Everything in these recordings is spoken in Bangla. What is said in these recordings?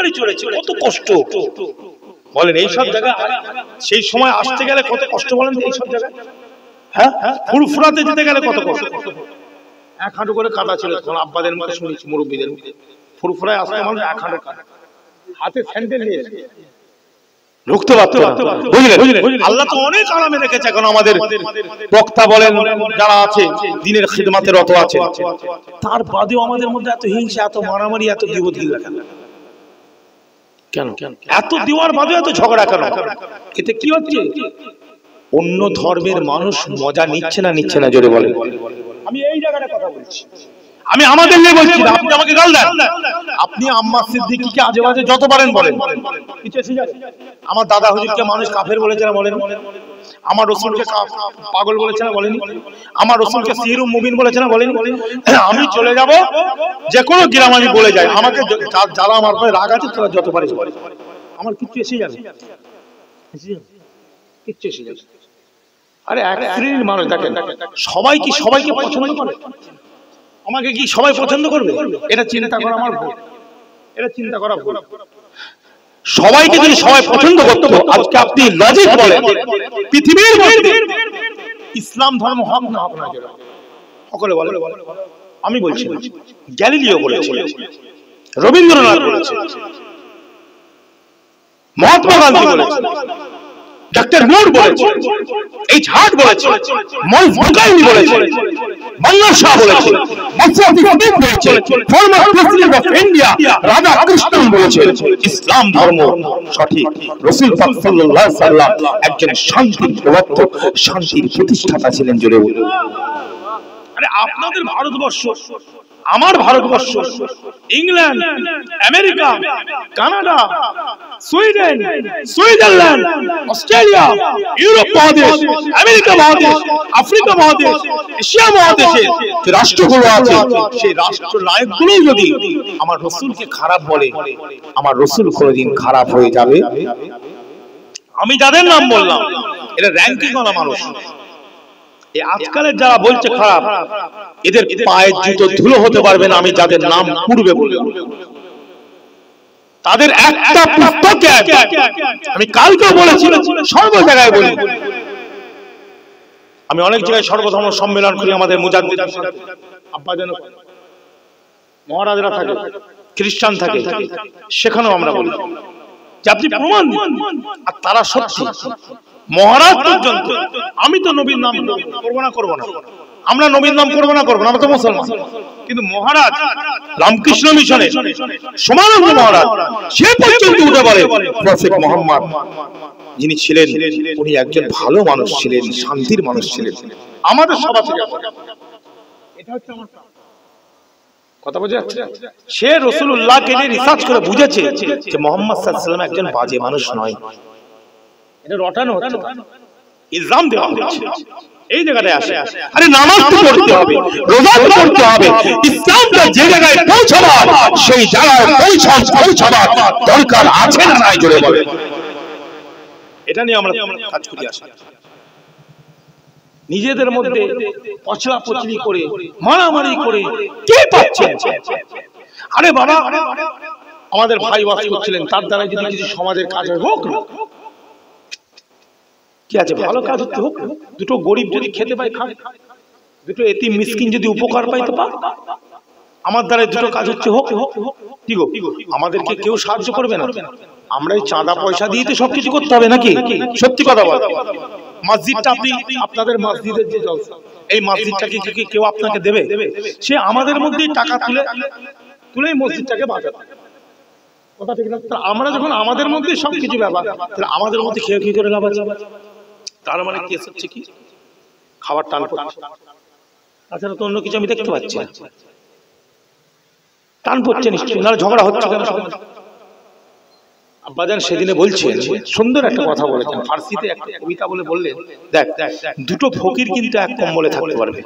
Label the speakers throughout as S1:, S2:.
S1: বাড়ি চলেছে, কত কষ্ট বলেন এইসব জায়গায়। সেই সময় আসতে গেলে কত কষ্ট বলেন এইসব জায়গায়। হ্যাঁ, ফুরফুরাতে যেতে গেলে কত কষ্ট। এক হাঁটু করে কাদা ছিল তখন, আব্বাদের মধ্যে শুনেছি, মুরব্বীদের মধ্যে। ফুরফুরায় আসতে মানুষ এক হাঁটু কাদা, হাতে স্যান্ডেল নিয়ে ঢুকতে পারতো না। বুঝলেন, আল্লাহ তো অনেক আরামে রেখেছে। এখন আমাদের বক্তা বলেন, যারা আছে দ্বীনের খিদমতে রত আছে, তার বাদেও আমাদের মধ্যে এত হিংসা, এত মারামারি, এত গীবত গিল্লা কেন? এত দেওয়ার বাদেও এত ঝগড়া কেন? এতে কি হচ্ছে? অন্য ধর্মের মানুষ মজা নিচ্ছে না জোরে বলেন। আমি এই জায়গাটা কথা বলছি, আমি আমাদের নিয়ে বলছি না। আপনি আমাকে গাল দেন, আপনি আম্মার সিদ্দিকীকে আজে বাজে যত পারেন বলেন, কিছু এসে যাবে। আমার দাদা হুজুরকে মানুষ কাফের বলেছে না বলেন? আমার রসুলকে পাগল বলেছে না বলেনি? আমার রসুলকে সিহরুম মুবিন বলেছে না বলেনি? আমি চলে যাব যে কোনো গ্রাম, আমি বলে যাই, আমাকে যারা আমার উপরে রাগ আছে তারা যত পারে, আমার কিছু এসে যাবে, কিচ্ছু এসে যাবে। আরে এক শ্রেণীর মানুষ দেখেন, সবাই কি সবাইকে পছন্দ করে? আমাকে কি সবাই পছন্দ করবে? এটা চিন্তা করা আমার ভুল, এটা চিন্তা করা ভুল। সবাইকে যদি সবাই পছন্দ করতো, আজকে আপনি লজিক বলেন পৃথিবীর মধ্যে ইসলাম ধর্ম হক না হক না, সকলে বলে। আমি বলছি গ্যালিলিও বলেছে, রবীন্দ্রনাথ বলেছে, মহাত্মা গান্ধী বলেছে, ডক্টর মুর বলেছে, এইচ হার্ট বলেছে, মল ভোকাইনি বলেছে, মান্না শাহ বলেছে, মাসুদ ফকির বলেছে, former president of India Radha Krishnan বলেছে, ইসলাম ধর্ম সঠিক। রাসূল পাক সাল্লাল্লাহু আলাইহি সাল্লাম একজন শান্তির প্রবর্তক, শান্তির প্রতিষ্ঠাতা ছিলেন। জোরে বলুন। আরে আপনাদের ভারতবর্ষ, আমার Bharatvarsha, England, America, Canada, Sweden, Switzerland, Australia, Europe মহাদেশ, আমেরিকা মহাদেশ, আফ্রিকা মহাদেশ, এশিয়া মহাদেশে যে রাষ্ট্রগুলো আছে, সেই রাষ্ট্র নায়কগুলো যদি আমার রসুলকে খারাপ বলে, আমার রসুল কোনদিন খারাপ হয়ে যাবে? আমি যাদের নাম বললাম, এটা র্যাঙ্কিং ওয়ালা মানুষ। আজকালের যারা বলছে খারাপ, এদের পায়ের জুতো ধুলো হতে পারবে না আমি যাদের নাম পূর্বে বললাম। তাদের একটা পুস্তকে, আমি কালকেও বলেছি, সর্ব জায়গায় বলি, আমি অনেক জায়গায় সর্বধর্ম সম্মেলন করি, আমাদের মুজাদ্দিদ আব্বা যেন মহারাজরা থাকে, খ্রিস্টান থাকে, সেখানেও আমরা বলি যে আপনি প্রমাণ দিন। আর তারা সত্যি মহারাজ পর্যন্ত, আমি তো নবীর নাম করবো না, আমরা নবীর নাম করবো না, আমরা তো মুসলমান, কিন্তু মহারাজ রামকৃষ্ণ মিশনে সমানন্দ মহারাজ সে পর্যন্ত উঠে বলে প্রফেট মুহাম্মদ যিনি ছিলেন, উনি একজন ভালো মানুষ ছিলেন, শান্তির মানুষ ছিলেন। আমাদের সভা থেকে এটা হচ্ছে আমার কথা বোঝা যাচ্ছে। সে রাসূলুল্লাহকে নিয়ে রিসার্চ করে বুঝেছে যে মুহাম্মদ সাল্লাল্লাহু আলাইহি ওয়াসাল্লাম একজন বাজে মানুষ নয়। এটা রটানো হচ্ছে, ইলজাম দেওয়া হচ্ছে। এই জায়গাটায় আসে, আরে নামাজ তো পড়তে হবে, রোজা তো করতে হবে, ইসলামটা যে জায়গায় পৌঁছাবার সেই জায়গায় পৌঁছাবার দরকার আছে না নাই? জোরে বলে। এটা নিয়ে আমরা কাজ করি। আসি নিজেদের মধ্যে পচলা পচলি করে, মারামারি করে কে পাচ্ছে? আরে বাবা, আমাদের ভাই ওয়াজ করছিলেন, তার দ্বারা যদি কিছু সমাজের কাজ হোক না, কি আছে, ভালো কাজ হতে হোক। দুটো গরিব যদি খেতে পায় খায়, দুটো এতিম মিসকিন যদি উপকার পায় তো পা। আমার দ্বারা দুটো কাজ হচ্ছে হোক। কি গো, আমাদেরকে কেউ সাহায্য করবে না? আমরা এই চাঁদা পয়সা দিয়ে তো সবকিছু করতে হবে নাকি? সত্যি কথা বল। মসজিদটা আপনি, আপনাদের মসজিদের যে জলসা, এই মসজিদটাকে কেউ আপনাকে দেবে? সে আমাদের মধ্যেই টাকা তুলে মসজিদটাকে বাঁচাবে। কথা ঠিক না? আমরা যখন আমাদের মধ্যে সবকিছু ব্যাপার, তাহলে আমাদের মধ্যে খেয়ে কি করে লাভ আছে? তার মানে কেস হচ্ছে কি, খাবার টান পড়ছে, তাছাড়া তো অন্য কিছু আমি দেখতে পাচ্ছি না। টান পড়ছে নিশ্চয়ই, নাহলে ঝগড়া হচ্ছে কেন? আব্বাজান সেদিনে বলছেন, সুন্দর একটা কথা বলেছেন, ফার্সিতে একটা কবিতা বলে বললেন, দেখ দুটো ফকির কিন্তু এক কম্বলে থাকতে পারবে,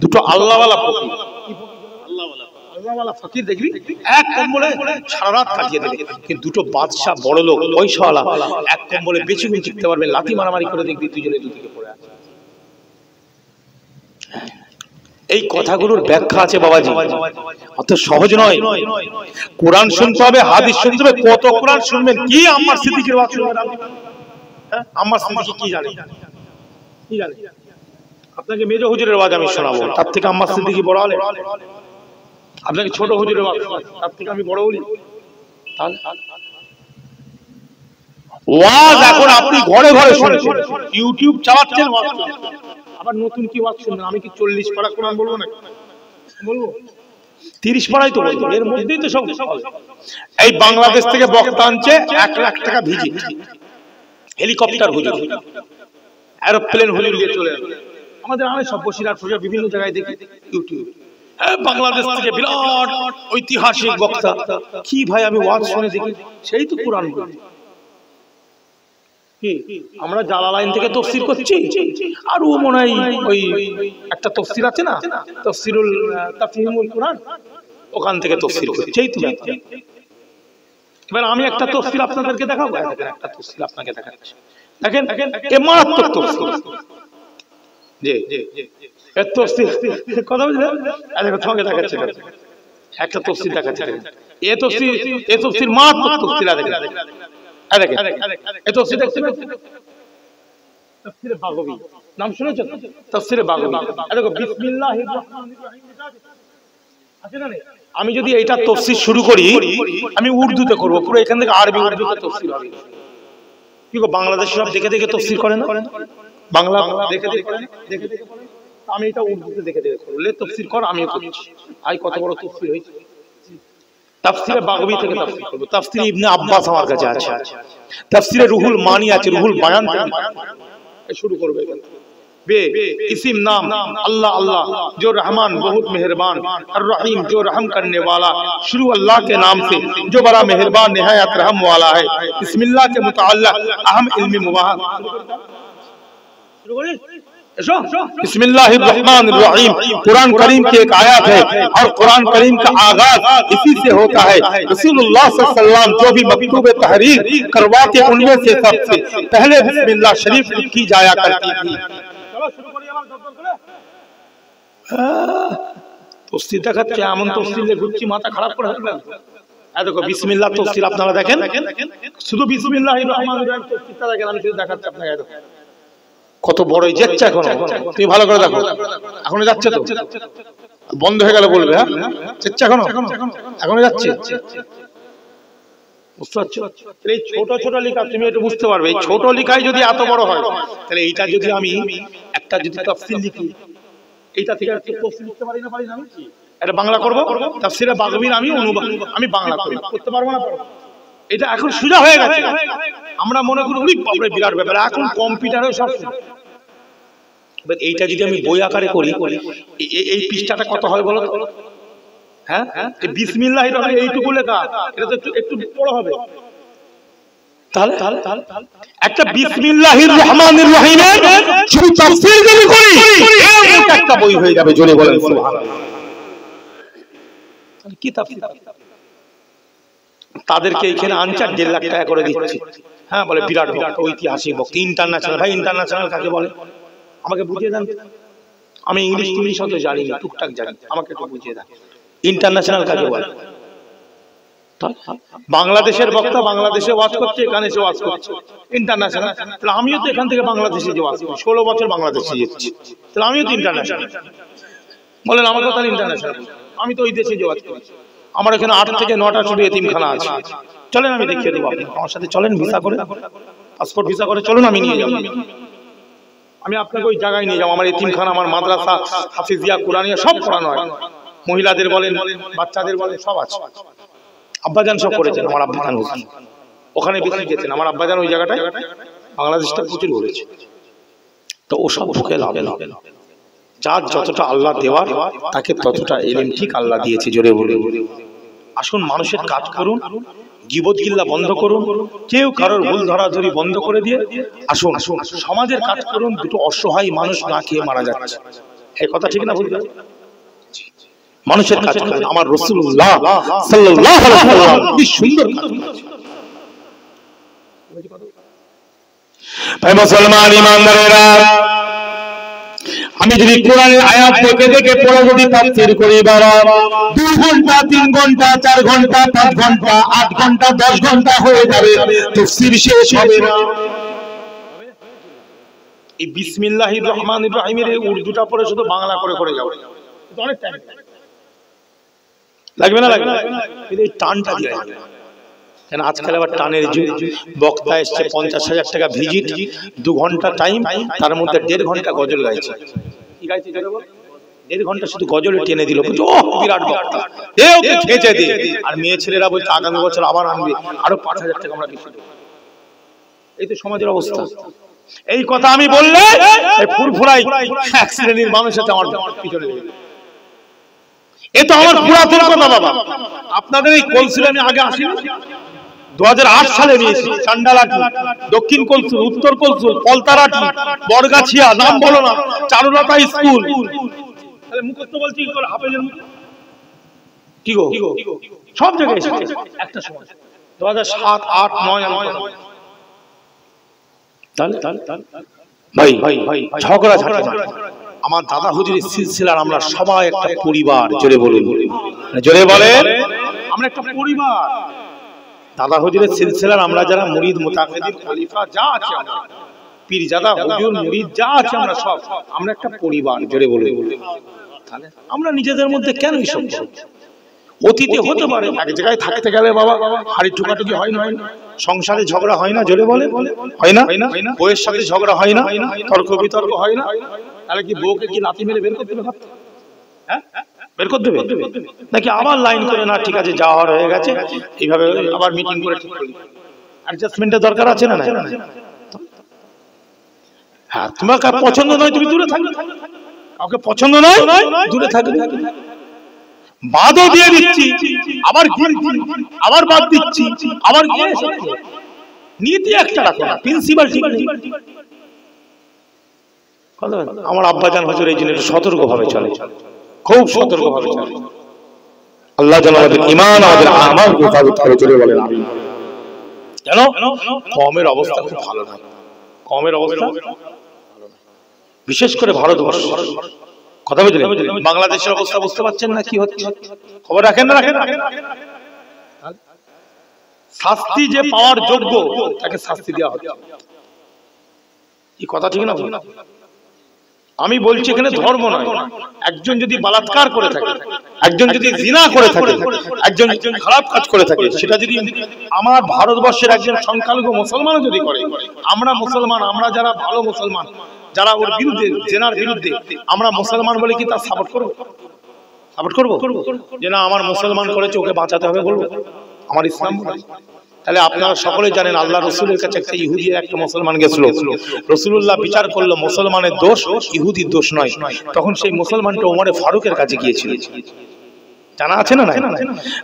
S1: দুটো আল্লাহওয়ালা ফকির, আল্লাহওয়ালা ফকির দেখবি এক কম্বলে সারা রাত কাটিয়ে দেবে, কিন্তু দুটো বাদশা বড় লোক পয়সাওয়ালা এক কম্বলে বেঁচে থাকতে পারবে, লাথি মারামারি করে দেখবি দুজনে দুদিকে পড়ে আছে। এই কথাগুলোর ব্যাখ্যা আছে বাবাজি, অত সহজ নয়। কোরআন শুনতে হবে, হাদিস শুনতে হবে। কত কোরআন শুনবেন? কি আম্মার সিদ্দিকীর ওয়াজ শুনবেন? আম্মার সিদ্দিকী কি জানে? কি জানে? আপনাকে মেজো হুজুরের ওয়াজ আমি শোনাবো, তার থেকে আম্মার সিদ্দিকী বড় আলেম। আপনাকে ছোট হুজুরের ওয়াজ তার থেকে আমি বড় বলি? ওয়াজ এখন আপনি ঘরে ঘরে শুনছেন, ইউটিউব চালাচ্ছেন, আবার নতুন কি ওয়াজ শুনবেন? আমি কি 40 পারা কোরআন বলবো না? বলবো 30 পারাই তো বলবো, এর মধ্যেই তো সব। এই বাংলাদেশ থেকে বক্তা আনছে 1 লাখ টাকা ভিজিট, হেলিকপ্টার হুজুর, এরোপ্লেন হুজুর দিয়ে চলে আসবে। আমাদের আমি সব বসিরহাট ফুসিরহাট বিভিন্ন জায়গায় দেখি ইউটিউব, বাংলাদেশ থেকে বিরাট ঐতিহাসিক বক্তা। কি ভাই আমি ওয়াজ শুনে দেখি, সেই তো কোরআন বলি। আমরা জালালাইন থেকে তাফসীর করছি, আর ও মনে হয় ওই একটা তাফসীর আছে না, তাফসীরুল তাফহিমুল কোরআন, ওখান থেকে তাফসীর করছি। এই তো এবার আমি একটা তাফসীর আপনাদেরকে দেখাবো, একটা তাফসীর আপনাকে দেখাচ্ছি। দেখেন এ মারাত্মক তাফসীর। জি এর তাফসীর কথা বুঝলেন? দেখো তোমাকে দেখাচ্ছি, একটা তাফসীর দেখাচ্ছি। এ তাফসীর মারাত্মক তাফসীর। দেখেন দেখেন এই তাফসীর দেখছেন? তাফসীরে বাগবী নাম শুনেছেন? তাফসীরে বাগবী। দেখো বিসমিল্লাহির রহমানির রহিম আছে না? আমি যদি এইটা তাফসীর শুরু করি, আমি উর্দুতে করব, পুরো এখান থেকে আরবি উর্দুতে তাফসীর হবে। কি গো বাংলাদেশে সব দেখে দেখে তাফসীর করে না? বাংলা দেখে দেখে করেন, দেখে দেখে করেন। আমি এটা উর্দুতে দেখে দেখে করব। লে তাফসীর কর, আমিও করছি। আই কত বড় তাফসীর হয়েছে। তাফসীরে বাগবী থেকে তাফসীর করব। তাফসীরে ইবনে আব্বাস আমার কাছে আছে, তাফসীরে রুহুল মানি আছে, রুহুল বায়ান থেকে শুরু করবে। बे इसिम नाम अल्लाह अल्लाह जो रहमान बहुत मेहरबान, और रहीम जो रहम करने वाला। शुरू अल्लाह के नाम से जो बड़ा मेहरबान निहायत रहम वाला है। बिस्मिल्लाह के मुताल्लिक़ अहम इल्म मुबाह। बिस्मिल्लाहिर्रहमानिर्रहीम कुरान करीम की एक आयत है, और कुरान करीम का आगाज इसी से होता है। रसूलुल्लाह सल्लल्लाहु अलैहि वसल्लम जो भी मकतूब तहरीर करवाते उनमें से सबसे पहले बिस्मिल्लाह शरीफ लिखी जाया करती थी। तफसीर দেখাচ্ছে, এমন তফসির ঘুরছি মাথা খারাপ করে ফেলবেন। দেখো বিসমিল্লাহ তফসির আপনারা দেখেন, শুধু বিসমিল্লাহির রহমানির রহিম তফসিরটা দেখেন, আমি শুধু দেখাচ্ছি আপনাকে। দেখো কত বড় যাচ্ছে এখন, তুমি ভালো করে দেখো। এখনো যাচ্ছে তো, বন্ধ হয়ে গেলে বলবে। হ্যাঁ যাচ্ছে এখনো, এখনো যাচ্ছে। বুঝতে পারছো? এই ছোট ছোট লেখা তুমি একটু বুঝতে পারবে। এই ছোট লেখাই যদি এত বড় হয়, তাহলে এইটা যদি আমি একটা যদি তাফসীর লিখি, এইটা থেকে একটা তাফসীর লিখতে পারি না? পারি না? এটা বাংলা করব, তাফসীরে বাগবীর আমি বাংলা করতে পারবো না? এটা এখন সোজা হয়ে গেছে। আমরা মনে করি ওই বাপরে বিরাট ব্যাপার, এখন কম্পিউটারে সব। এবার এইটা যদি আমি বই আকারে করি, এই পৃষ্ঠাটা কত হয় বলো? হ্যাঁ বিসমিল্লাহির রহমানির রহিম এইটুকু লেখা, এটা তো একটু বড় হবে। তাহলে একটা বিসমিল্লাহির রহমানির রহিমের শুধু তাফসীর যদি করি, এর একটা বই হয়ে যাবে। জোরে বলেন সুবহানাল্লাহ। কি তাফসীর? তাদেরকে এখানে আনচার 1.5 লাখ টাকা করে দিচ্ছে। হ্যাঁ বলে বিরাট বক্তা, ঐতিহাসিক বক্তা, ইন্টারন্যাশনাল। ভাই ইন্টারন্যাশনাল কাকে বলে আমাকে বুঝিয়ে দেন। আমি ইংলিশ অত জানি না, টুকটাক জানি, আমাকে একটু বুঝিয়ে দেন ইন্টারন্যাশনাল কাকে বলে। বাংলাদেশের বক্তা বাংলাদেশে ওয়াজ করছে, এখানে এসে ওয়াজ করছে ইন্টারন্যাশনাল। তাহলে আমিও তো এখান থেকে বাংলাদেশে যে ওয়াজ করি, 16 বছর বাংলাদেশে যাচ্ছি, তাহলে আমিও তো ইন্টারন্যাশনাল। বলেন আমাকে তাহলে ইন্টারন্যাশনাল, আমি তো ওই দেশে যে ওয়াজ করি। আমার এখানে 8 থেকে 9টা ছোট এতিমখানা আছে। চলেন আমি দেখিয়ে দেবো, আপনি আমার সাথে চলেন, ভিসা করে, পাসপোর্ট ভিসা করে চলুন, আমি নিয়ে যাবো। আমি আপনাকে ওই জায়গায় নিয়ে যাবো। আমার এতিমখানা, আমার মাদ্রাসা, হাফিজিয়া, কুরআনিয়া সব পড়ানো হয়। মহিলাদের বলেন, বাচ্চাদের বলেন, সব আছে। আব্বাজান সব করেছেন, আমার আব্বাজান ওখানে বেশি গেছেন। আমার আব্বাজান ওই জায়গাটায় বাংলাদেশটা প্রচুর ঘুরেছে। তো ও সব ঢুকে লাভে লাভে, যার যতটা আল্লাহ দেওয়ার তাকে ততটা ইলম ঠিক আল্লাহ দিয়েছে। জোরে বলে আসুন মানুষের কাজ করুন, গীবত গিল্লা বন্ধ করুন, কেউ কারোর ভুল ধরাধরি বন্ধ করে দিয়ে আসুন সমাজের কাজ করুন। দুটো অসহায় মানুষ না খেয়ে মারা যাচ্ছে, এই কথা ঠিক না? বুঝলেন? মানুষের কাজ করুন। আমার রাসূলুল্লাহ সাল্লাল্লাহু আলাইহি ওয়াসাল্লাম কি সুন্দর কাজ করেছেন। ভাই মুসলমান ইমানদারেরা, আমি যদি কোরআনের আয়াত দেখে দেখে পড়ে যদি তাফসীর করি বাবা 2 ঘন্টা 3 ঘন্টা 4 ঘন্টা 5 ঘন্টা 8 ঘন্টা 10 ঘন্টা হয়ে যাবে, তাফসীর শেষ হবে না। এই বিসমিল্লাহির রহমানির রহিমের উর্দুটা পড়ে শুধু বাংলা করে করে যাও, অনেক টাইম লাগবে না? লাগবে না, কিন্তু এই টানটা দিয়ে যাবে। কেন আজকাল আবার টানের যুগ, বক্তা এসছে 50,000 টাকা ভিজিট, 2 ঘন্টা টাইম, তার মধ্যে 1.5 ঘন্টা গজল গাইছে। কি গাইছে? 1.5 ঘন্টা শুধু গজলে টেনে দিল, বিরাট বক্তা, ওকে খেঁচে দে। আর মেয়ে ছেলেরা বলছে আগামী বছর আবার আনবে, আরো 5,000 টাকা আমরা বেশি দেব। এই তো সমাজের অবস্থা। এই কথা আমি বললে ফুরফুরাই এক শ্রেণীর মানুষ আছে আমার পিছনে লেগে। এ তো আমার পুরাতন কথা বাবা। আপনাদের এই কলসিলে আমি আগে আসিনি, 2008 সালে নিয়েছি। চান্ডালাটি, দক্ষিণ কলসুল, উত্তর কলসুল, পলতারাটি, বরগাছিয়া, নাম বলো না, চারুলতা স্কুল। তাহলে মুখস্থ বলছি কি করে? হাফেজের মুখ কি গো, সব জায়গায় এসেছে একটা সময় 2007, 8, 9। ভাই ঝগড়া ঝাঁটি। আমার দাদা হুজুরের সিলসিলার আমরা সবাই একটা পরিবার। জোরে বলুন, জোরে বলেন, আমরা একটা পরিবার। দাদা হুজুরের সিলসিলার আমরা যারা মুরিদ, মুতাকিদিন, খলিফা যা আছে, পীরজাদা, হুজুর, মুরিদ যা আছে, আমরা সব আমরা একটা পরিবার। জোরে বলুন। তাহলে আমরা নিজেদের মধ্যে কেন এইসব? অতীতে হতে পারে এক জায়গায় থাকতে গেলে বাবা হাড়ি ঠুকাঠুকি হয় না, সংসারে ঝগড়া হয় না? জোরে বলে, হয় না? বউয়ের সাথে ঝগড়া হয় না, তর্ক বিতর্ক হয় না? তাহলে কি বউকে কি লাথি মেরে বের করতে হবে? হ্যাঁ, বের করতে হবে নাকি আবার লাইন করে না ঠিক আছে যা হওয়ার হয়ে গেছে, এইভাবে আবার মিটিং করে ঠিক করি? অ্যাডজাস্টমেন্টের দরকার আছে না? হ্যাঁ, তোমার পছন্দ নয় তুমি দূরে থাকবে, কাউকে পছন্দ নয় দূরে থাকবে। বাদও দিয়ে দিচ্ছি, আবার আবার বাদ দিচ্ছি, আবার নীতি একটা রাখো না, প্রিন্সিপাল ঠিক নেই। আমার আব্বাজান হুজুর এই জিনিস সতর্ক ভাবে চলে, খুব সতর্ক ভাবে চলে। আল্লাহ যেন আমাদের ঈমান, আমাদের আমল হেফাজত করে। চলে বলেন আমিন। কেন কওমের অবস্থা খুব ভালো না, কওমের অবস্থা বিশেষ করে ভারতবর্ষ। কথা বুঝলেন? বাংলাদেশের অবস্থা বুঝতে পারছেন না কি হচ্ছে? খবর রাখেন না? রাখেন। শাস্তি যে পাওয়ার যোগ্য তাকে শাস্তি দেওয়া হচ্ছে। এই কথা ঠিক না? আমি বলছি এখানে ধর্ম নয়। একজন যদি বলাৎকার করে থাকে, একজন যদি জিনা করে থাকে, একজন খারাপ কাজ করে থাকে, সেটা যদি আমার ভারতবর্ষের একজন সংখ্যালঘু মুসলমানও যদি করে, আমরা মুসলমান, আমরা যারা ভালো মুসলমান, যারা ওর বিরুদ্ধে, জেনার বিরুদ্ধে, আমরা মুসলমান বলে কি তার সাপোর্ট করবো? সাপোর্ট করবো যে না আমার মুসলমান করেছে ওকে বাঁচাতে হবে, বলবো? আমার ইসলাম বলে। তাহলে আপনারা সকলে জানেন আল্লাহ রসুলের কাছে একটা ইহুদি একটা মুসলমান গেছিল, রসুলুল্লাহ বিচার করলো মুসলমানের দোষ ইহুদির দোষ নয়। তখন সেই মুসলমানটা ওমরে ফারুকের কাছে গিয়েছিল, জানা আছে না?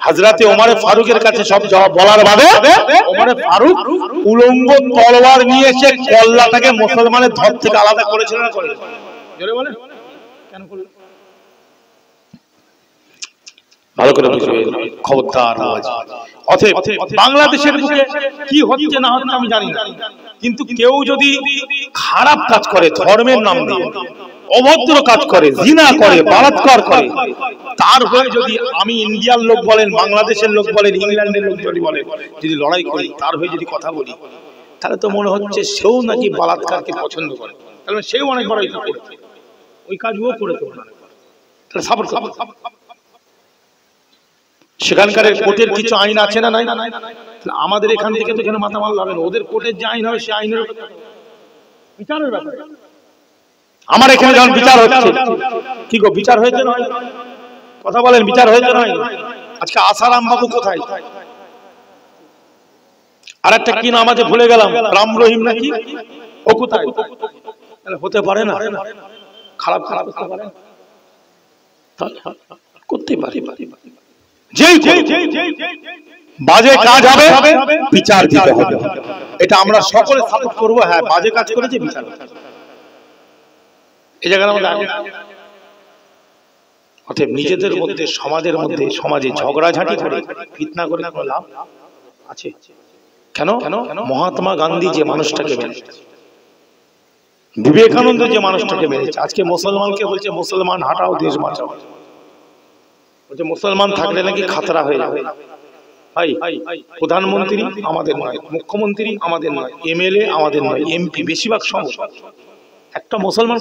S1: হযরতে ওমরে ফারুকের কাছে সব জবাব বলার বাদে ওমরে ফারুক উলঙ্গ তলোয়ার নিয়ে এসে কল্লাটাকে মুসলমানের ধর থেকে আলাদা করেছিল না? করে জোরে বলেন কেন করলেন? ভালো করে বুঝবেন, খবরদার। অতএব বাংলাদেশের বুকে কি হচ্ছে না হচ্ছে আমি জানি না, কিন্তু কেউ যদি খারাপ কাজ করে ধর্মের নাম দিয়ে, অভদ্র কাজ করে, জিনা করে, বলাৎকার করে, তার হয়ে যদি আমি ইন্ডিয়ার লোক বলেন, বাংলাদেশের লোক বলেন, ইংল্যান্ডের লোক যদি বলেন, যদি লড়াই করি, তার হয়ে যদি কথা বলি, তাহলে তো মনে হচ্ছে সেও নাকি বলাৎকারকে পছন্দ করে। তাহলে সেও অনেক বড় ওই কাজ ও করে, তাহলে সাপোর্ট করবে। সেখানকার কোর্টের কিছু আইন আছে না? নাই। আমাদের এখান থেকে তো এখানে মাথা মারলে হবে না, ওদের কোর্টের যে আইন হবে সে আইনের বিচারের ব্যাপার। আমার এখানে যখন বিচার হচ্ছে, কি গো বিচার হয়েছে না? কথা বলেন, বিচার হয়েছে না? আজকে আসারাম বাবু কোথায়? আর একটা কি নাম আছে ভুলে গেলাম, রাম রহিম নাকি, ও কোথায়? হতে পারে না, খারাপ করতে পারে, করতে পারে। বাজে কাজ হবে বিচার দিতে হবে, এটা আমরা সকলে সাপোর্ট করবো। হ্যাঁ, বাজে কাজ করেছে বিচার। এই জায়গায় অতএব নিজেদের মধ্যে, সমাজের মধ্যে, সমাজে ঝগড়াঝাঁটি করে, ফিতনা করে কোনো লাভ আছে? কেন? মহাত্মা গান্ধী যে মানুষটাকে বিবেকানন্দ যে মানুষটাকে মেরেছে, আজকে মুসলমানকে বলছে মুসলমান হাঁটাও দেশ বাঁচাও, বলছে মুসলমান থাকলে নাকি খাতরা হয়ে যাবে। ভাই, প্রধানমন্ত্রী আমাদের নয়, মুখ্যমন্ত্রী আমাদের নয়, এমএলএ আমাদের নয়, এমপি বেশিরভাগ সব একটা মুসলমান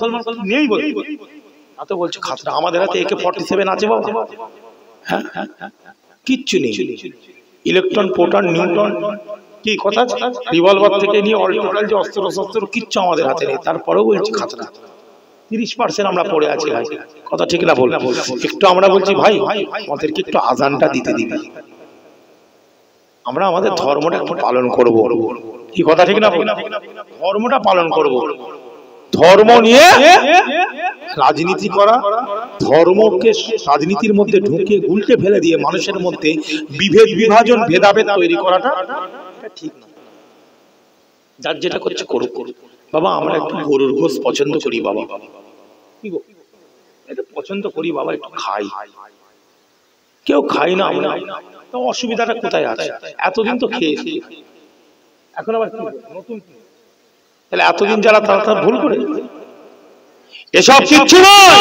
S1: নেই বলছে, এত বলছে খাতরা। আমাদের হাতে AK-47 আছে বাবা, হ্যাঁ কিচ্ছু নেই। ইলেকট্রন, প্রোটন, নিউটন কি কথা, রিভলভার থেকে নিয়ে অল টোটাল যে অস্ত্র শস্ত্র কিচ্ছু আমাদের হাতে নেই, তারপরেও বলছি খাতরা। 30% আমরা পড়ে আছি ভাই, কথা ঠিক না বল? একটু আমরা বলছি ভাই আমাদেরকে একটু আজানটা দিতে দিবি, আমরা আমাদের ধর্মটা একটু পালন করব, কি কথা ঠিক না? ধর্মটা পালন করব। ধর্ম নিয়ে রাজনীতি করা, ধর্মকে রাজনীতির মধ্যে ঢুকিয়ে উল্টে ফেলে দিয়ে মানুষের মধ্যে বিভেদ বিভাজন ভেদাভেদ তৈরি করাটা ঠিক না। যার যেটা করছে করুক। বাবা আমরা একটু গরুর গোশ পছন্দ করি বাবা, কি গো এটা পছন্দ করি বাবা, একটু খাই, কেউ খাই না আমরা, তো অসুবিধাটা কোথায় আছে? এতদিন তো খেয়েছি, এখন আবার নতুন, তাহলে এতদিন যারা তারা ভুল করে। এসব কিচ্ছু নয়।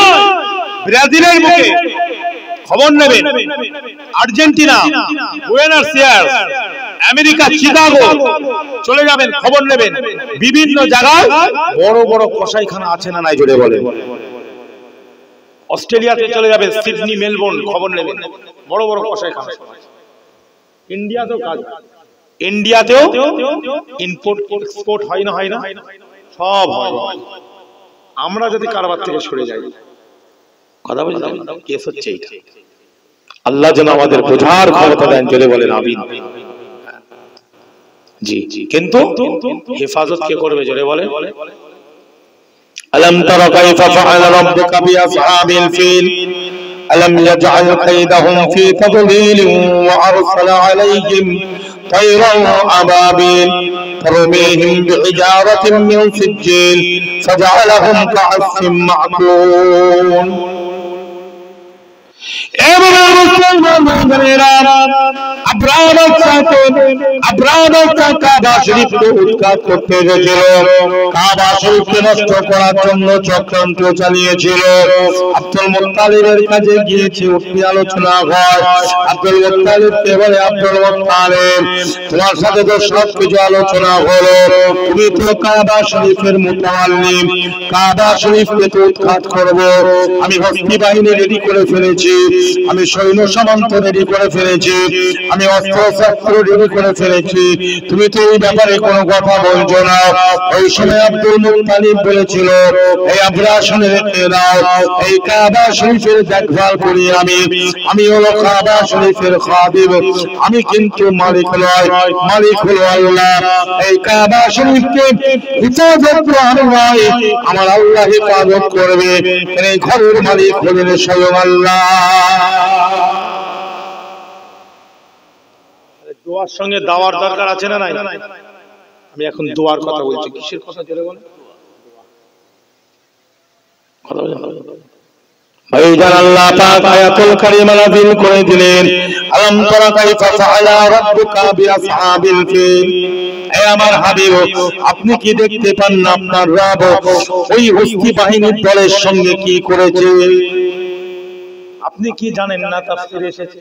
S1: ব্রাজিলের বুকে খবর নেবেন, আর্জেন্টিনা, বুয়েনাস এয়ার্স, আমেরিকা চিকাগো চলে যাবেন, খবর নেবেন বিভিন্ন জায়গায় বড় বড় কসাইখানা আছে না নাই জোরে বলেন। অস্ট্রেলিয়াতে চলে যাবেন, সিডনি, মেলবোর্ন, খবর নেবেন বড় বড় কসাইখানা। ইন্ডিয়াতেও কাজ, ইন্ডিয়াতেও ইম্পোর্ট এক্সপোর্ট হয় না, হয় না, সব হয়। আমরা যদি কারবার থেকে সরে যাই, কথা বুঝলাম, কেস হচ্ছে এইটা। আল্লাহ যেন আমাদের বোঝার ক্ষমতা দেন, জোরে বলেন আমিন। জি, কিন্তু হেফাজত কে করবে জোরে বলেন? আলম তারা কাইফা ফাআলা রাব্বুকা বিআসহাবিল ফিল আলম ইয়াজআল কাইদাহুম ফি তাদলিল ওয়া আরসালা আলাইহিম তায়রান আবাবিল ترميهم بحجارة من سجيل فجعلهم كعصف معقول। চক্রান্ত চালিয়েছিল। আব্দুল মুত্তালিবের কাছে গিয়েছে, উঠে আলোচনা হয়। আব্দুল মুত্তালিবকে বলে, আব্দুল মুত্তালিব তোমার সাথে তো সবকিছু আলোচনা হলো, তুমি তো কাবা শরীফের মুতাআল্লিম, কাবা শরীফকে তো উৎখাত করবো। আমি হস্তি বাহিনী রেডি করে ফেলেছি, আমি সৈন্য সামন্ত রেডি করে ফেলেছি, আমি অস্ত্র শস্ত্র রেডি করে ফেলেছি, তুমি তো এই ব্যাপারে কোনো কথা বলছো না। ওই সময় আব্দুল মুত্তালিব বলেছিল, এই আগ্রাসনে রেখে দাও, এই কাবা শরীফের দেখভাল করি আমি হলো কাবা শরীফের খাদিম, আমি কিন্তু মালিক নয়, মালিক হলো আল্লাহ। এই কাবা শরীফকে হিফাজত করা নয়, আমার আল্লাহ হিফাজত করবে, এই ঘরের মালিক হলেন স্বয়ং আল্লাহ। দোয়ার সঙ্গে দাওয়ার দরকার আছে না নাই? আমি এখন দোয়ার কথা বলছি, কিসের কথা জোরে বলেন? ভাইজান আল্লাহ পাক আয়াতুল কারিমা নাযিল করে দিলেন, আলম তারা কাইফা ফাআলা রাব্বুকা বিআসহাবিল ফিল। হে আমার হাবিব, আপনি কি দেখতে পান না আপনার রব ওই হস্তি বাহিনীর দলের সঙ্গে কি করেছে? আপনি কি জানেন না? তাফসীরে এসেছে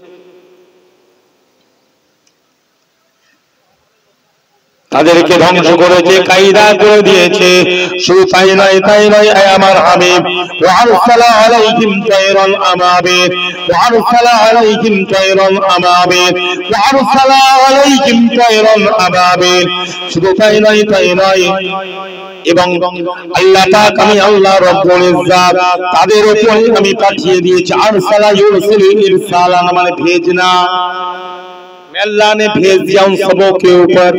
S1: তাদেরকে ধ্বংস করেছে, কায়দা করে দিয়েছে। শুধু তাই নয়, আমার হাবিব ওয়ারসালা আলাইহিম তায়রান আবাবিল, ওয়ারসালা আলাইহিম তায়রান আবাবিল, ওয়ারসালা আলাইহিম তায়রান আবাবিল। শুধু তাই নয়, এবং আল্লাহ পাক আমি আল্লাহ রাব্বুল ইজ্জাত তাদের উপর আমি পাঠিয়ে দিয়েছি। আরসালা ইউরসিলু ইরসালান মানে ভেজনা, अल्लाह ने भेज दिया उन सबों के ऊपर,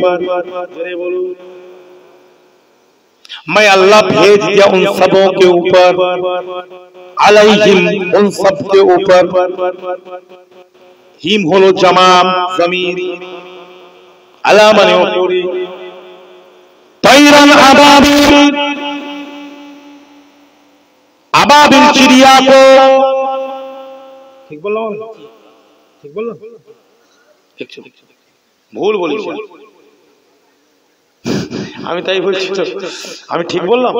S1: मैं अल्लाह भेज दिया उन सबों के ऊपर, अलैहिम उन सब के ऊपर, हिम होलो जमाम जमीर, अला माने ऊपरी, तैरन अबाबिल, अबाबिल चिड़िया को, ठीक बोलो, ठीक बोलो, ভুল বলিস। আমি তাই বলছি তো, আমি ঠিক বললাম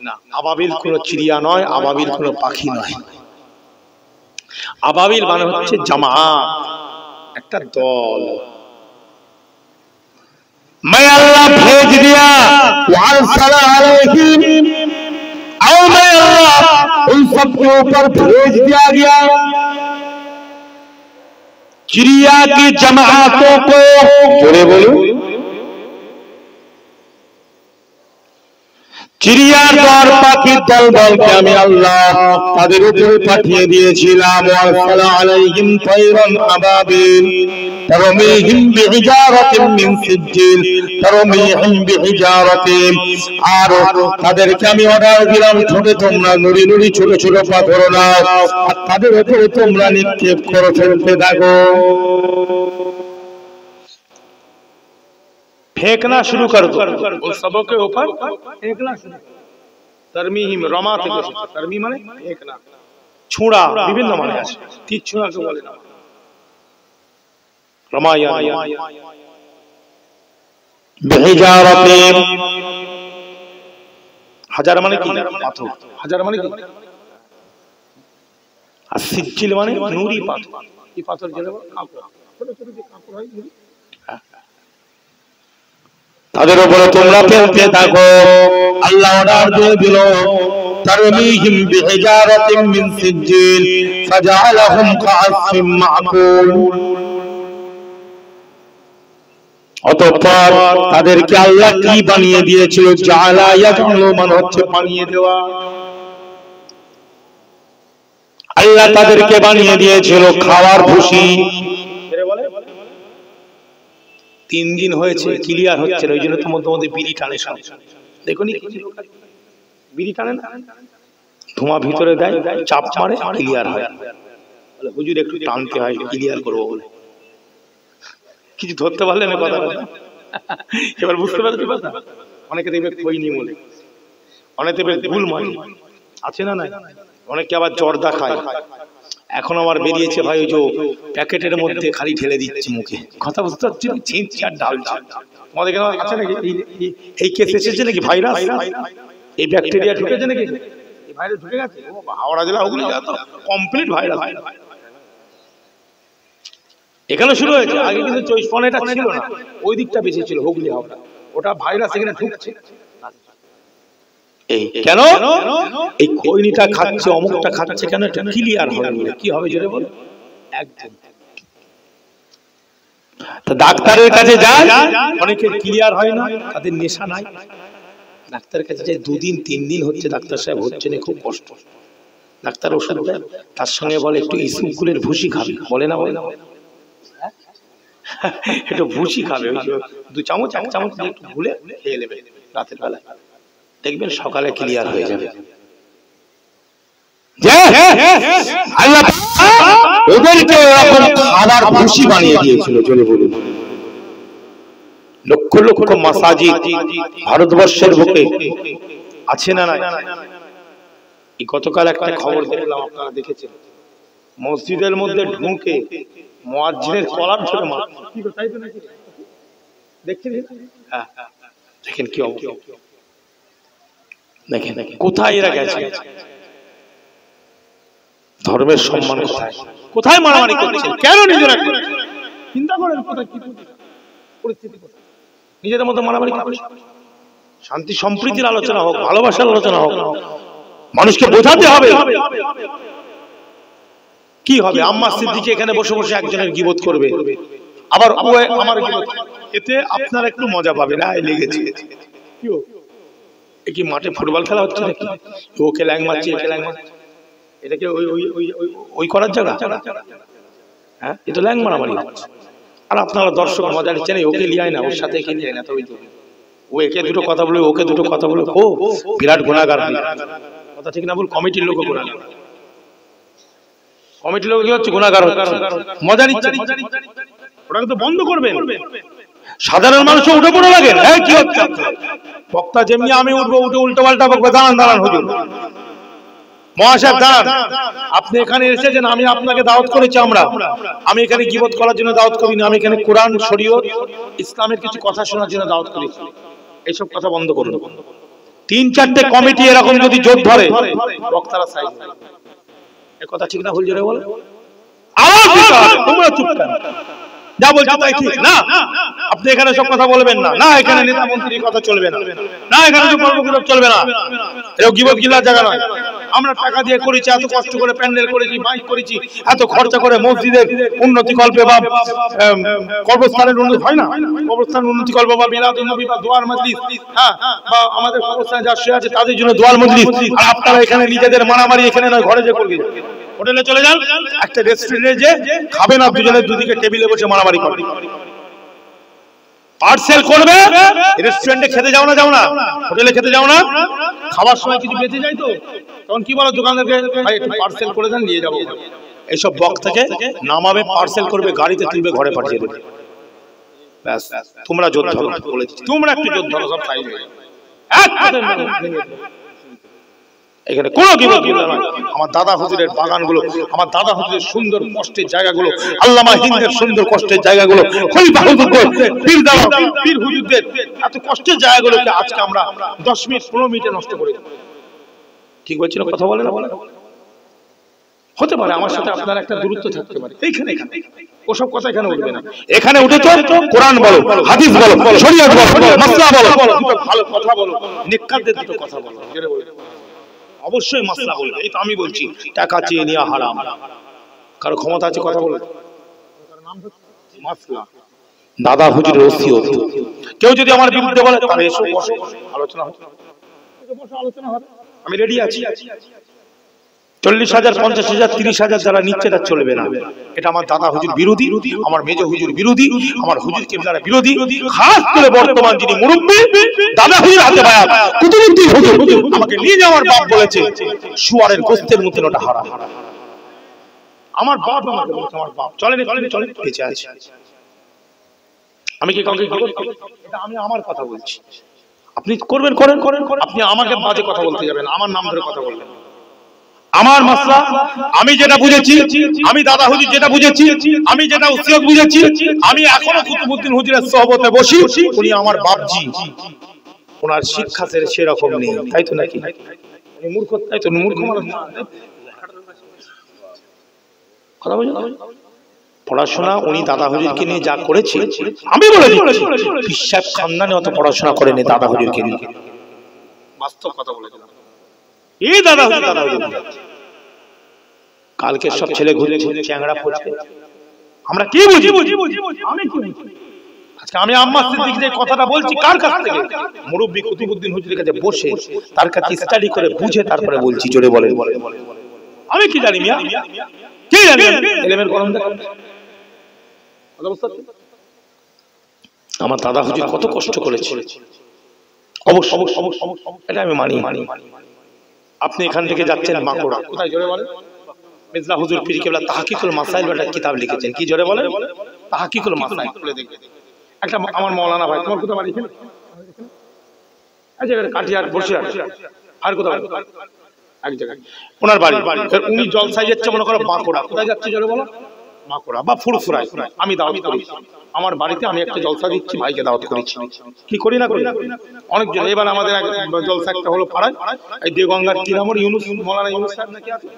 S1: না? আবাবিল কোনো চিড়িয়া নয়, আবাবিল কোনো পাখি নয়। আবাবিল মানে হচ্ছে জামাত, একটা দল। मैं अल्लाह भेज दिया वारसला अलैहिम, और मैं अल्लाह उन सबके ऊपर भेज दिया गया चिड़िया की जमातों को। जोरे बोलो, চিড়িয়ার দল পাখির দল বলকে আমি আল্লাহ তাদের উপরে পাঠিয়ে দিয়েছিলাম। ওয়ারসালা আলাইহিম তায়রান আবাবিল তারমিহিম বিহিজারাতিন মিন সিজ্জিল তারমিহিম বিহিজারাতিন, আর তাদেরকে আমি অর্ডার দিলাম ঠোঁটে তোমরা নুড়ি নুড়ি ছোট ছোট পাথর নাও, আর তাদের উপরে তোমরা নিক্ষেপ করে ফেলতে থাকো। फेंकना शुरू कर दो उन सबों के ऊपर, फेंकना शुरू। तरमीहिम रमा থেকে এসেছে, तरमी মানে फेंकना, ছুঁড়া বিভিন্ন মানে আছে, তীর ছোঁড়াকে বলে না, রমায়া বিহিজারাতিন। হাজার মানে কি? পাথর। হাজার মানে কি? আর সিজ্জিল মানে নুরি পাথর। কি পাথর? যেটা কাপড়, ছোট ছোট যে কাপড় হয় নুরি, তাদের উপরে তোমরা ফেলতে থাকো। আল্লাহ অর্ডার দিয়ে দিল তারমিহিম বিহিজারাতিন মিন সিজ্জিল ফাজআলাহুম কাআসফিম মাকুল। অতঃপর তাদেরকে আল্লাহ কি বানিয়ে দিয়েছিল? জাআলা ইয়াজআলু মানে হচ্ছে বানিয়ে দেওয়া। আল্লাহ তাদেরকে বানিয়ে দিয়েছিল খাওয়ার ভুসি। 3 দিন হয়েছে ক্লিয়ার হচ্ছে না, ওই জন্য তোমাদের মধ্যে বিড়ি টানে সব। দেখো নি বিড়ি টানে না, ধোঁয়া ভিতরে দেয়, চাপ মারে, ক্লিয়ার হয়। বলে হুজুর একটু টানতে হয় ক্লিয়ার করবো বলে। কিছু ধরতে পারলে না কথা, এবার বুঝতে পারছি কথা। অনেকে দেখবে খৈনি বলে, অনেকে দেখবে গুল মারি আছে না নাই, অনেকে আবার জর্দা খায়। এখন আমার বেরিয়েছে ভাই ওই যে প্যাকেটের মধ্যে খালি ঢেলে দিচ্ছে মুখে, কথা বুঝতে পারছি, ছিঁচছি আর ডাল। তোমাদের এখানে আছে নাকি এই কেস এসেছে নাকি? ভাইরাস, এই ব্যাকটেরিয়া ঢুকেছে নাকি? এই ভাইরাস ঢুকে গেছে হাওড়া জেলা, হুগলি জেলা তো কমপ্লিট ভাইরাস। এখানে শুরু হয়েছে, আগে কিন্তু 24 ছিল না, ওই দিকটা বেশি ছিল, হুগলি হাওড়া। ওটা ভাইরাস এখানে ঢুকছে। এই কেন এই খৈনিটা খাচ্ছে, অমুকটা খাচ্ছে কেন? এটা ক্লিয়ার হবে বলে। কি হবে জোরে বলো? একদম। তো ডাক্তারের কাছে যায়, অনেকের ক্লিয়ার হয় না, তাদের নেশা নাই। ডাক্তারের কাছে যায় 2 দিন 3 দিন হচ্ছে, ডাক্তার সাহেব হচ্ছে না, খুব কষ্ট। ডাক্তার ওষুধ দেয়, তার সঙ্গে বলে একটু ইসুকুলের ভুসি খাবে, বলে না? বলে না, একটু ভুসি খাবে, 2 চামচ 1 চামচ একটু ভুলে খেয়ে নেবে রাতের বেলা, দেখবেন সকালে ক্লিয়ার হয়ে যাবে। আল্লাহ ওদেরকে এরকম খাবার ভুসি বানিয়ে দিয়েছিল। চলে বলুন, লক্ষ লক্ষ মাসাজিদ ভারতবর্ষের বুকে আছে না নাই? এই গতকাল একটা খবর দেখলাম, আপনারা দেখেছেন, মসজিদের মধ্যে ঢুকে মুয়াজ্জিনের কলার ধরে মারছে। কি গো, তাই তো নাকি? দেখছেন? হ্যাঁ, দেখেন কি অবস্থা, দেখেন কোথায় এরা গেছে। ধর্মের সম্মান কোথায়? কোথায় মারামারি করছে? কেন নিজেরা চিন্তা করেন, কোথায় কি পরিস্থিতি, নিজেদের মধ্যে মারামারি করছে? শান্তি সম্প্রীতির আলোচনা হোক, ভালোবাসার আলোচনা হোক, মানুষকে বোঝাতে হবে। কি হবে? আম্মা সিদ্দিকী এখানে বসে বসে একজনের গীবত করবে, আবার আমার গীবত, এতে আপনারা একটু মজা পাবেন। লেগেছে কি? কি মাঠে ফুটবল খেলা হচ্ছে নাকি? ওকে ল্যাং মারছে, একে ল্যাং মারছে, এটাকে ওই করার জায়গা? হ্যাঁ, এটা ল্যাং মারামারি হচ্ছে। আর আপনারা দর্শক মজা নিচ্ছেন, ওকে লিয়ায় না, ওর সাথে একে লিয়ায় না, তবে ও একে দুটো কথা বলে, ওকে দুটো কথা বলে, ও বিরাট গুনাহগার। কথা ঠিক না বল? কমিটির লোক গুনাহগার, কমিটির লোক কি হচ্ছে? গুনাহগার হচ্ছে, মজা নিচ্ছে। ওটাকে তো বন্ধ করবেন। সাধারণ মানুষও উঠে পড়ে লাগে, হ্যাঁ কি হচ্ছে? বক্তা যেমনি আমি উঠবো, উঠে উল্টো পাল্টা বকবে, দাঁড়ান দাঁড়ান হুজুর, মহাশয় দাঁড়ান, আপনি এখানে এসেছেন, আমি আপনাকে দাওয়াত করেছি। আমি এখানে গীবত করার জন্য দাওয়াত করিনি, আমি এখানে কোরআন শরীয়ত ইসলামের কিছু কথা শোনার জন্য দাওয়াত করেছি। এইসব কথা বন্ধ করুন। 3-4টে কমিটি এরকম যদি জোট ধরে বক্তারা সাইড, এই কথা ঠিক না ভুল জোরে বলে? আওয়াজ দিতে হবে, তোমরা চুপ কেন? যা বলছি তাই ঠিক না। আপনি এখানে সব কথা বলবেন না, না এখানে নেতা মন্ত্রীর কথা চলবে না, না এখানে সব গল্পগুলো চলবে না। এও গীবত গিলার জায়গা নয়। আমরা টাকা দিয়ে করেছি, এত কষ্ট করে প্যান্ডেল করেছি, মাইক করেছি, এত খরচা করে মসজিদের উন্নতি কল্পে বা কবরস্থানের উন্নতি হয় না, কবরস্থানের উন্নতি কল্প বা মিলাদুন নবী বা দোয়ার মজলিস, হ্যাঁ, বা আমাদের কবরস্থানে যা শুয়ে আছে তাদের জন্য দোয়ার মজলিস। আর আপনারা এখানে নিজেদের মারামারি এখানে নয়, ঘরে যে করবে, হোটেলে চলে যান, একটা রেস্টুরেন্টে যে খাবেন আর দুজনের দুদিকে টেবিলে বসে মারামারি করবে। পার্সেল করবে, রেস্টুরেন্টে খেতে যাও না, হোটেলে খেতে যাও না, খাবার সময় কিছু বেঁচে যায় তো তখন কি বলো দোকানদারকে, ভাই একটু পার্সেল করে দেন, নিয়ে যাবো। এইসব বক্তাকে নামাবে, পার্সেল করবে, গাড়িতে তুলবে, ঘরে পাঠিয়ে দেবে। ব্যাস, তোমরা যোদ্ধা বলেছি, তোমরা একটু যোদ্ধা, সব তাই এখানে কোনো গীবত নয়। আমার দাদা হুজুরের বাগানগুলো, আমার দাদা হুজুরের সুন্দর কষ্টের জায়গাগুলো, আল্লামা হিন্দের সুন্দর কষ্টের জায়গাগুলো, খলিফা হুজুরদের, পীর দাদা পীর হুজুরদের এত কষ্টের জায়গাগুলোকে আজকে আমরা 10 মিনিট 15 মিনিটে নষ্ট করে দেব। ঠিক বলছি না? কথা বলে না? হতে পারে আমার সাথে আপনার একটা দূরত্ব থাকতে পারে, এইখানে ওসব কথা এখানে উঠবে না। এখানে উঠেছে কোরআন বলো, হাদিস বলো, শরীয়ত বলো, মাসলা বলো, ভালো কথা বলো, নেককারদের দুটো কথা বলো, জেনে বলো। অবশ্যই মাসলা বলবে। এই তো আমি বলছি টাকা চেয়ে নেওয়া হারাম, কারো ক্ষমতা আছে কথা বলবে? মাসলা দাদা হুজুরের ওসিয়ত। কেউ যদি আমার বিরুদ্ধে বলে তাহলে এসো, বসো, আলোচনা হবে, আমি রেডি আছি। 40,000, 50,000, 30,000 যারা নিচ্ছে তারা চলবে না। এটা আমার দাদা হুজুর বিরোধী, আমার মেজ হুজুর বিরোধী, আমার হুজুর কেবলারা বিরোধী। খাস করে বর্তমান যিনি মুরব্বি দাদা হুজুর হাতে বায়াত কুতুবউদ্দিন হুজুর, আমাকে নিয়ে যাওয়ার বাপ বলেছে শুয়ারের গোশতের মতন ওটা হারাম। আমার বাপ আমাকে বলেছে, আমার বাপ চলেন বেঁচে আছে। আমি কি কাউকে গিবত করি? এটা আমি আমার কথা বলছি। আপনি করবেন, করেন, আপনি আমাকে বাজে কথা বলতে যাবেন, আমার নাম ধরে কথা বলবেন। আমার মাসলা আমি যেটা বুঝেছি, আমি দাদা হুজুর যেটা বুঝেছি, আমি যেটা ওসিয়ত বুঝেছি, আমি এখনো কুতুবউদ্দিন হুজুরের সোহবতে বসি। উনি আমার বাপজি, ওনার শিক্ষা সেরকম নেই, তাই তো নাকি? উনি মূর্খ, তাই তো? মূর্খ মানুষ কথা বলছেন। পড়াশোনা উনি দাদা হুজুরকে নিয়ে যা করেছে, আমি বলে দিচ্ছি বিশ্বাস খানদানে অত পড়াশোনা করেনি দাদা হুজুরকে নিয়ে, বাস্তব কথা বলেছিলাম। এই দাদা হুজুর কালকে সব ছেলে ঘুরে চ্যাংড়া পড়ছে, আমরা কি বুঝি? আমি কি বুঝি? আজকে আমি আম্মা সিদ্দিক যে কথাটা বলছি কার কাছ থেকে? মুরব্বি কুতুবউদ্দিন হুজুরের কাছে বসে তার কাছে স্টাডি করে বুঝে তারপরে বলছি। জোরে বলেন। আমি কি জানি মিয়া, কি জানি? এলেমের গরম দেখা আমার দাদা হুজুর কত কষ্ট করেছে, অবশ্যই এটা আমি মানি। আপনি এখান থেকে যাচ্ছেন মাকড়া, কোথায়? জোরে বলেন। মির্জা হুজুর পীর কেবলা তাহকিকুল মাসাইল একটা কিতাব লিখেছেন, কি জোরে বলেন? তাহকিকুল মাসাইল। খুলে দেখবেন। একটা আমার মাওলানা ভাই, তোমার কোথায় বাড়ি? আচ্ছা, কাটিয়ার বসে আছে। আর কোথায়? এক জায়গায় ওনার বাড়ি। উনি জলসায় যাচ্ছে মনে করো বাঁকুড়া, কোথায় যাচ্ছে জোরে বলো? বাঁকুড়া বা ফুরফুরায়। আমি দাওয়াত করি, আমার বাড়িতে আমি একটা জলসা দিচ্ছি, ভাইকে দাওয়াত করেছি। কি করি না করি? অনেকজন। এবার আমাদের জলসা একটা হলো পাড়ায়, এই দেওগঙ্গার কি নাম, ইউনুস, মৌলানা ইউনুস সাহেব নাকি আছে,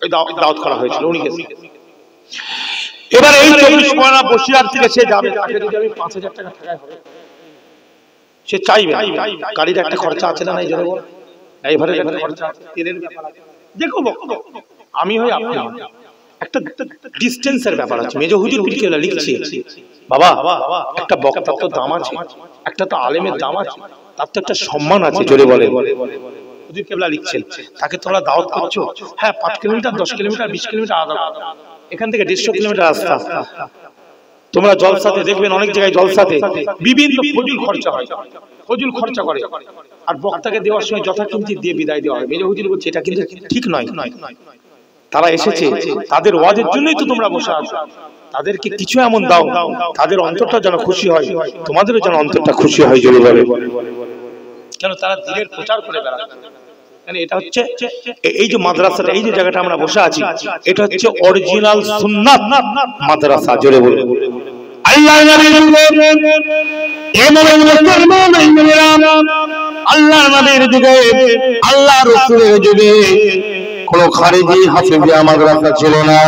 S1: ওই দাওয়াত করা হয়েছিল, উনি গেছে। এবার এই 24 পরগনা বসিরহাট থেকে সে যাবে, তাকে যদি আমি 5,000 টাকা ঠেকাই হবে, সে চাইবে। গাড়ির একটা খরচা আছে না, নাই জোরে বল? ড্রাইভারের একটা খরচা আছে, তেলের ব্যাপার আছে, দেখো আমি হই আপনি, একটা ডিসটেন্সের ব্যাপার আছে। মেজো হুজুর পীর কেবলা লিখছে, বাবা একটা বক্তার তো দাম আছে, একটা তো আলেমের দাম আছে, তার তো একটা সম্মান আছে। জোরে বলে। হুজুর কেবলা লিখছেন, তাকে তোমরা দাওয়াত করছো, হ্যাঁ 5 কিলোমিটার, 10 কিলোমিটার, 20 কিলোমিটার আলাদা, এখান থেকে 150 কিলোমিটার রাস্তা। তোমরা জলসাতে দেখবেন, অনেক জায়গায় জলসাতে বিভিন্ন ফজুল খরচা হয়, ফজুল খরচা করে, আর বক্তাকে দেওয়ার সময় যথাকিঞ্চিত দিয়ে বিদায় দেওয়া হয়। মেজো হুজুর বলছে এটা কিন্তু ঠিক নয়। তারা এসেছে, তাদের ওয়াজের জন্যই তো তোমরা বসে আছো, তাদেরকে কিছু এমন দাও তাদের অন্তরটা যেন খুশি হয়, তোমাদেরও যেন অন্তরটা খুশি হয়। জোরে বলে। কেন? তারা দিনের প্রচার করে বেড়াচ্ছে, মানে এটা হচ্ছে এই যে মাদ্রাসাটা, এই যে জায়গাটা আমরা বসে আছি, এটা হচ্ছে অরিজিনাল সুন্নাত মাদ্রাসা। জোরে বলে আল্লাহ নবীর যুগে, আল্লাহ রাসূলের যুগে কোন খারিজি হাফেজিয়া মাদ্রাসা ছিল না।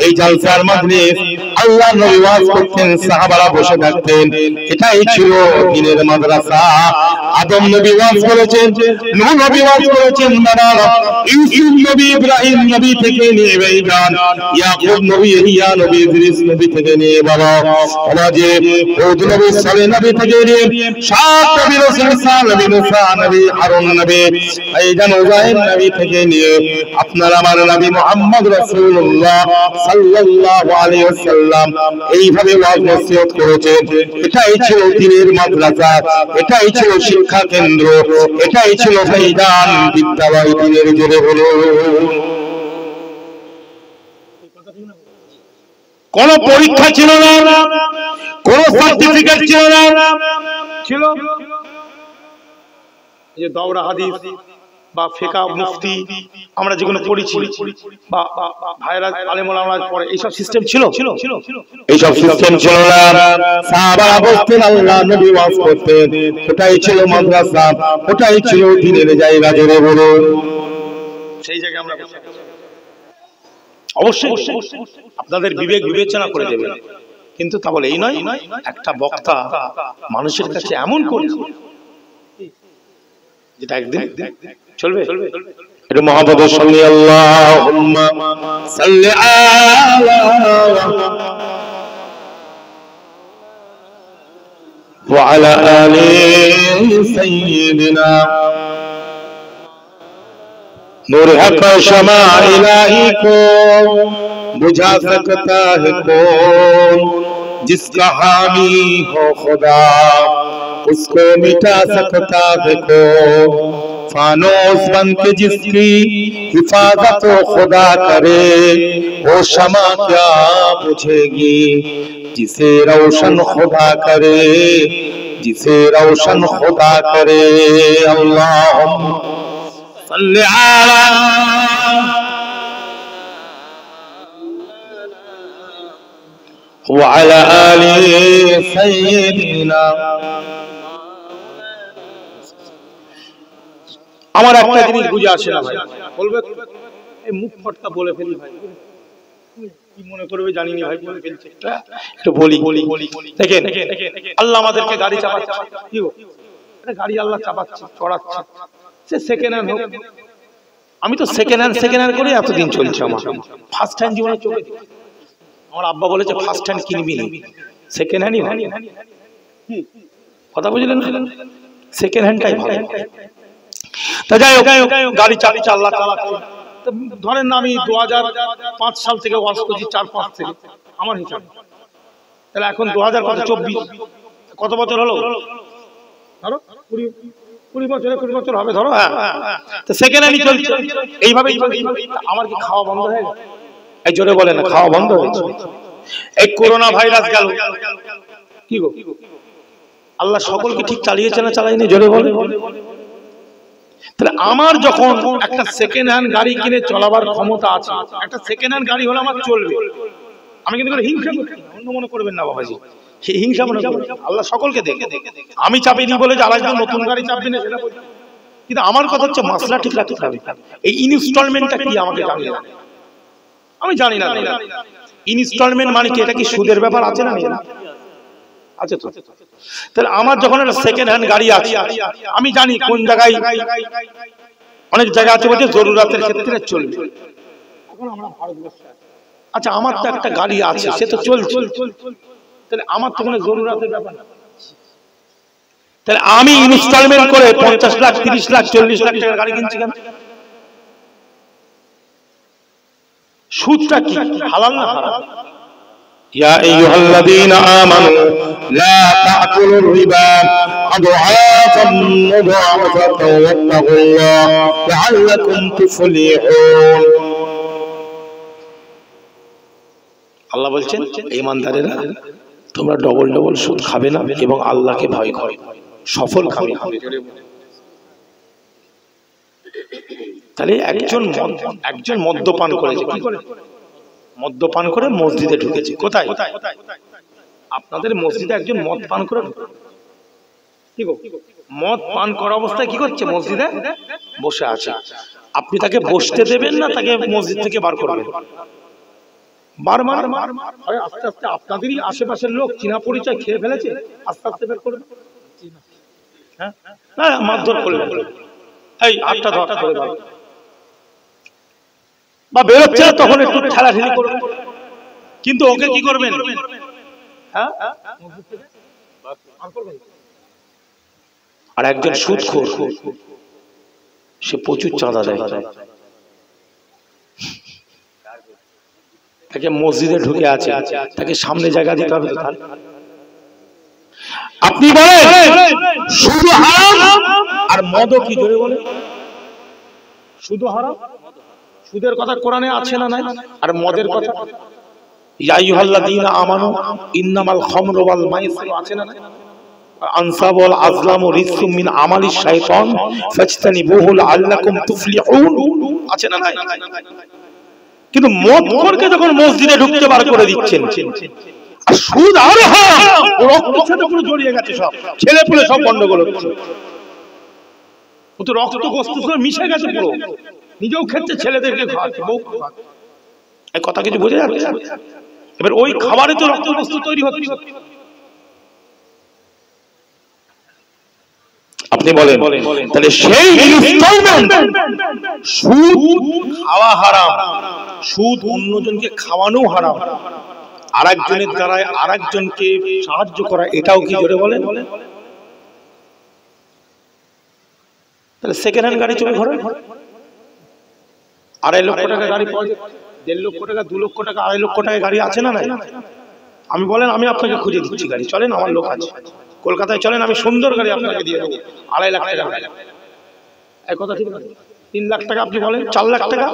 S1: এই জালসার মাজলিস আল্লাহ নবী ওয়াজ করতেন, সাহাবারা বসে থাকতেন, এটাই ছিল দ্বীনের মাদ্রাসা। আদম নবী ওয়াজ করেছেন, নূহ নবী ওয়াজ করেছেন, বাবা ইউসুফ নবী, ইব্রাহিম নবী থেকে নিয়ে ভাইজান ইয়াকুব নবী, ইয়া নবী, ইদ্রিস নবী থেকে নিয়ে বাবা সমাজে হুদ নবী, সালেহ নবী থেকে নিয়ে সাত নবী, রাসূল নবী, মুসা নবী, হারুন নবী, ভাইজান উযাইর নবী থেকে নিয়ে আপনার আমার নবী মুহাম্মদ রাসূলুল্লাহ সাল্লাল্লাহু আলাইহি ওয়াসাল্লাম এইভাবে ওয়াজ নসিহত করেছেন। এটাই ছিল দ্বীনের মাদ্রাসা, এটাই ছিল শিক্ষা কেন্দ্র, এটাই ছিল ভাইজান বিদ্যালয় দ্বীনের। জোরে হলো কোন পরীক্ষা ছিল না, কোন সার্টিফিকেট ছিল না, ছিল এই যে দাওরা হাদিস বা ফিকহ মুফতি আমরা যেগুলো পড়েছি বা ভাইরা আলেম ওলামা পড়ে, এইসব সিস্টেম ছিল, এইসব সিস্টেম ছিল না। সাহাবারা বলতেন, আল্লাহ নবী ওয়াজ করতেন, ওটাই ছিল মাদ্রাসা, ওটাই ছিল দ্বীনের জায়গা। জোরে বলুন সেই জায়গায় আমরা অবশ্যই আপনাদের বিবেক বিবেচনা করে দেবেন, কিন্তু তা বলে এই নয় একটা বক্তা মানুষের কাছে এমন করে যেটা একদিন চলবে। এটা মুহাম্মদের সঙ্গে আল্লাহুম্মা সাল্লি আলা ওয়া আলা আলি সাইয়্যিদিনা नूर हक शमा इलाही को बुझा सकता है कौन, जिसका हामी हो खुदा उसको मिटा सकता है कौन, फानूस बन के जिसकी हिफाजत खुदा करे वो शमा क्या बुझेगी, जिसे रोशन खुदा करे, जिसे रोशन खुदा करे। अल्लाहुम्मा सल्ली अला व अला आलि सय्यिदिना। আমার একটা জিনিস বুঝে আসে না ভাই, বলবে এই মুখ ফটকা বলে ফেলি ভাই, কি মনে করবে জানি না ভাই, বলে ফেলছে একটু বলি। দেখেন আল্লাহ আমাদেরকে গাড়ি চাপাচ্ছে, কি গো এটা গাড়ি আল্লাহ চাপাচ্ছে, চড়াচ্ছে, সে সেকেন্ড হ্যান্ড হোক। আমি তো সেকেন্ড হ্যান্ড করে এতদিন চলছে আমার। ফার্স্ট হ্যান্ড জীবনে চোখে আমার আব্বা বলেছে ফার্স্ট হ্যান্ড কিনবি না, সেকেন্ড হ্যান্ডই ভালো। কথা বুঝলেন? সেকেন্ড হ্যান্ডটাই ভালো। তা যাই হোক, গাড়ি চালিয়ে আল্লাহ ধরেন না, আমি 2005 সাল থেকে ওয়াজ করছি, 4-5 থেকে আমার হিসাব, তাহলে এখন 2024 কত বছর হলো? ধরো 20 বছর হবে ধরো। হ্যাঁ, তো সেকেন্ড হ্যান্ডই চলছে এইভাবে। আমার কি খাওয়া বন্ধ হয়ে গেল? এই জোরে বলে না, খাওয়া বন্ধ হয়েছে। এই করোনা ভাইরাস গেল, কি গো আল্লাহ সকলকে ঠিক চালিয়েছে না চালায়নি? জোরে বলে। তাহলে আমার যখন একটা সেকেন্ড হ্যান্ড গাড়ি কিনে চলাবার ক্ষমতা আছে, একটা সেকেন্ড হ্যান্ড গাড়ি হলে আমার চলবে, আমি কিন্তু হিংসা করছি, অন্য মনে করবেন না বাবাজি, হিংসা মনে করবেন। আল্লাহ সকলকে দেখে, আমি চাপিনি বলে যে আরেকজন নতুন গাড়ি চাপবে না সেটা বলছি, কিন্তু আমার কথা হচ্ছে মাসলা ঠিক রাখতে হবে। এই ইনস্টলমেন্টটা কি আমাকে জানিয়ে দেন, আমি জানি না। ইনস্টলমেন্ট মানে কি? এটা কি সুদের ব্যাপার আছে না? আছে তো। তাহলে আমার যখন একটা সেকেন্ড হ্যান্ড গাড়ি আছে, আমি জানি কোন জায়গায়, অনেক জায়গা আছে বলছে জরুরাতের ক্ষেত্রে চলবে। এখন আমরা ভারতবর্ষে, আচ্ছা আমার তো একটা গাড়ি আছে, সে তো চলছে, তাহলে আমার তো কোনো জরুরাতের ব্যাপার না। তাহলে আমি ইনস্টলমেন্ট করে 50 লাখ, 30 লাখ, 40 লাখ টাকার গাড়ি কিনছি কেন? সুদটা কি হালাল না হারাম? ইয়া আইয়ুহাল্লাযীনা আমানু লা তা'কুলুর রিবা আদ'আফান মুদা'আফাতান ওয়াত্তাকুল্লাহ লা'আল্লাকুম তুফলিহুন। আল্লাহ বলছেন ঈমানদারেরা তোমরা ডবল ডবল সুদ খাবে না এবং আল্লাহকে ভয় করো, সফল খাবে। তাহলে একজন মদ্যপান করেছে, কি করে মদ্যপান করে মসজিদে ঢুকেছে। কোথায়? আপনাদের মসজিদে একজন মদ পান করে কি গো, মদ পান করা অবস্থায় কি করছে? মসজিদে বসে আছে। আপনি তাকে বসতে দেবেন না তাকে মসজিদ থেকে বার করবেন? আস্তে আস্তে আপনাদেরই আশেপাশের লোক চিনা পরিচয় খেয়ে ফেলেছে, আস্তে আস্তে বের করবেন। হ্যাঁ, মারধর করবেন, এই আটটা ধরা করে দাও, বা বেরোচ্ছে তখন একটু ঠেলাঠেলি করবেন। কিন্তু ওকে কি করবেন? হ্যাঁ, আর একজন সুদখোর, সে প্রচুর চাঁদা দেয়, তাকে মসজিদে ঢুকে আছে, তাকে সামনে জায়গা দিতে হবে। আপনি বলেন সুদ হারাম আর মদ কি? জোরে বলে সুদ হারাম। সুদের কথা কোরআনে আছে না নাই? আর মদের কথা ইয়া আইয়ুহাল্লাযীনা আমানু ইন্নামাল খামরু ওয়াল মাইসিরু আছে না নাই? আনসাব ওয়াল আজলামু রিজসুম মিন আমালিশ শাইতান ফাজতানিবুহু লাআল্লাকুম তুফলিহুন আছে না নাই? কিন্তু মদখোরকে যখন মসজিদে ঢুকতে বার করে দিচ্ছেন, আর সুদ আর হারাম, রক্তের সাথে পুরো জড়িয়ে গেছে, সব ছেলে পুলে সব গন্ডগোল হচ্ছে, ও তো রক্ত গোস্ত মিশে গেছে পুরো, নিজেও খেতে ছেলেদেরকে খাওয়াচ্ছে, বউ খাওয়াচ্ছে। এই কথা কিছু বোঝা যাচ্ছে? এবার ওই খাবারে তো রক্ত গোস্ত তৈরি হচ্ছে। আপনি বলেন তাহলে সেই ইনস্টলমেন্ট সুদ খাওয়া হারাম, সুদ অন্যজনকে খাওয়ানো হারাম, আরেকজনের দ্বারা আরেকজনকে সাহায্য করা এটাও কি? জোরে বলেন। তাহলে সেকেন্ড হ্যান্ড গাড়ি চলে ঘরে, 2.5 লক্ষ টাকা গাড়ি পাওয়া যায়, 1.5 লক্ষ টাকা, 2 লক্ষ টাকা, 2.5 লক্ষ টাকা গাড়ি আছে না নাই? আমি বলেন আমি আপনাকে খুঁজে দিচ্ছি গাড়ি, চলেন, আমার লোক আছে কলকাতায়, চলেন আমি সুন্দর গাড়ি আপনাকে দিয়ে দেবো, 2.5 লাখ টাকা। এই কথা ঠিক আছে? 3 লাখ টাকা আপনি বলেন, 4 লাখ টাকা,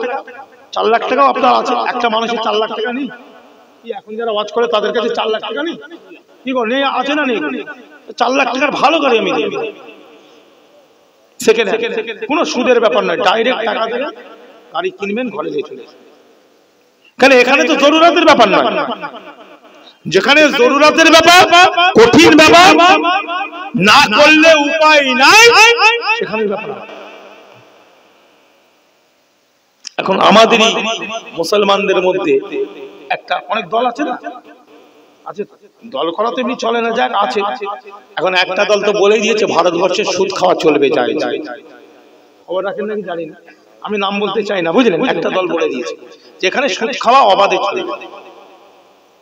S1: 4 লাখ টাকাও আপনার আছে। একটা মানুষের 4 লাখ টাকা নেই? এখন যারা ওয়াচ করে তাদের কাছে 4 লাখ টাকা নেই? কি করে নেই? আছে না নেই? 4 লাখ টাকার ভালো গাড়ি আমি দেব, সেকেন্ড হ্যান্ড, কোনো সুদের ব্যাপার নয়, ডাইরেক্ট টাকা দেবেন, গাড়ি কিনবেন, ঘরে নিয়ে চলে আসবেন। কেন? এখানে তো জরুরতের ব্যাপার নয়, যেখানে জরুরতের ব্যাপার, কঠিন ব্যাপার, না করলে উপায় নাই, সেখানে ব্যাপার। এখন আমাদেরই মুসলমানদের মধ্যে একটা অনেক দল আছে না, আছে, দল করা তো এমনি চলে না, যাক আছে। এখন একটা দল তো বলেই দিয়েছে ভারতবর্ষে সুদ খাওয়া চলবে, যায় যায়, খবর রাখেন নাকি জানি না, আমি নাম বলতে চাই না, বুঝলেন? একটা দল বলে দিয়েছে যেখানে সুদ খাওয়া অবাধে চলবে,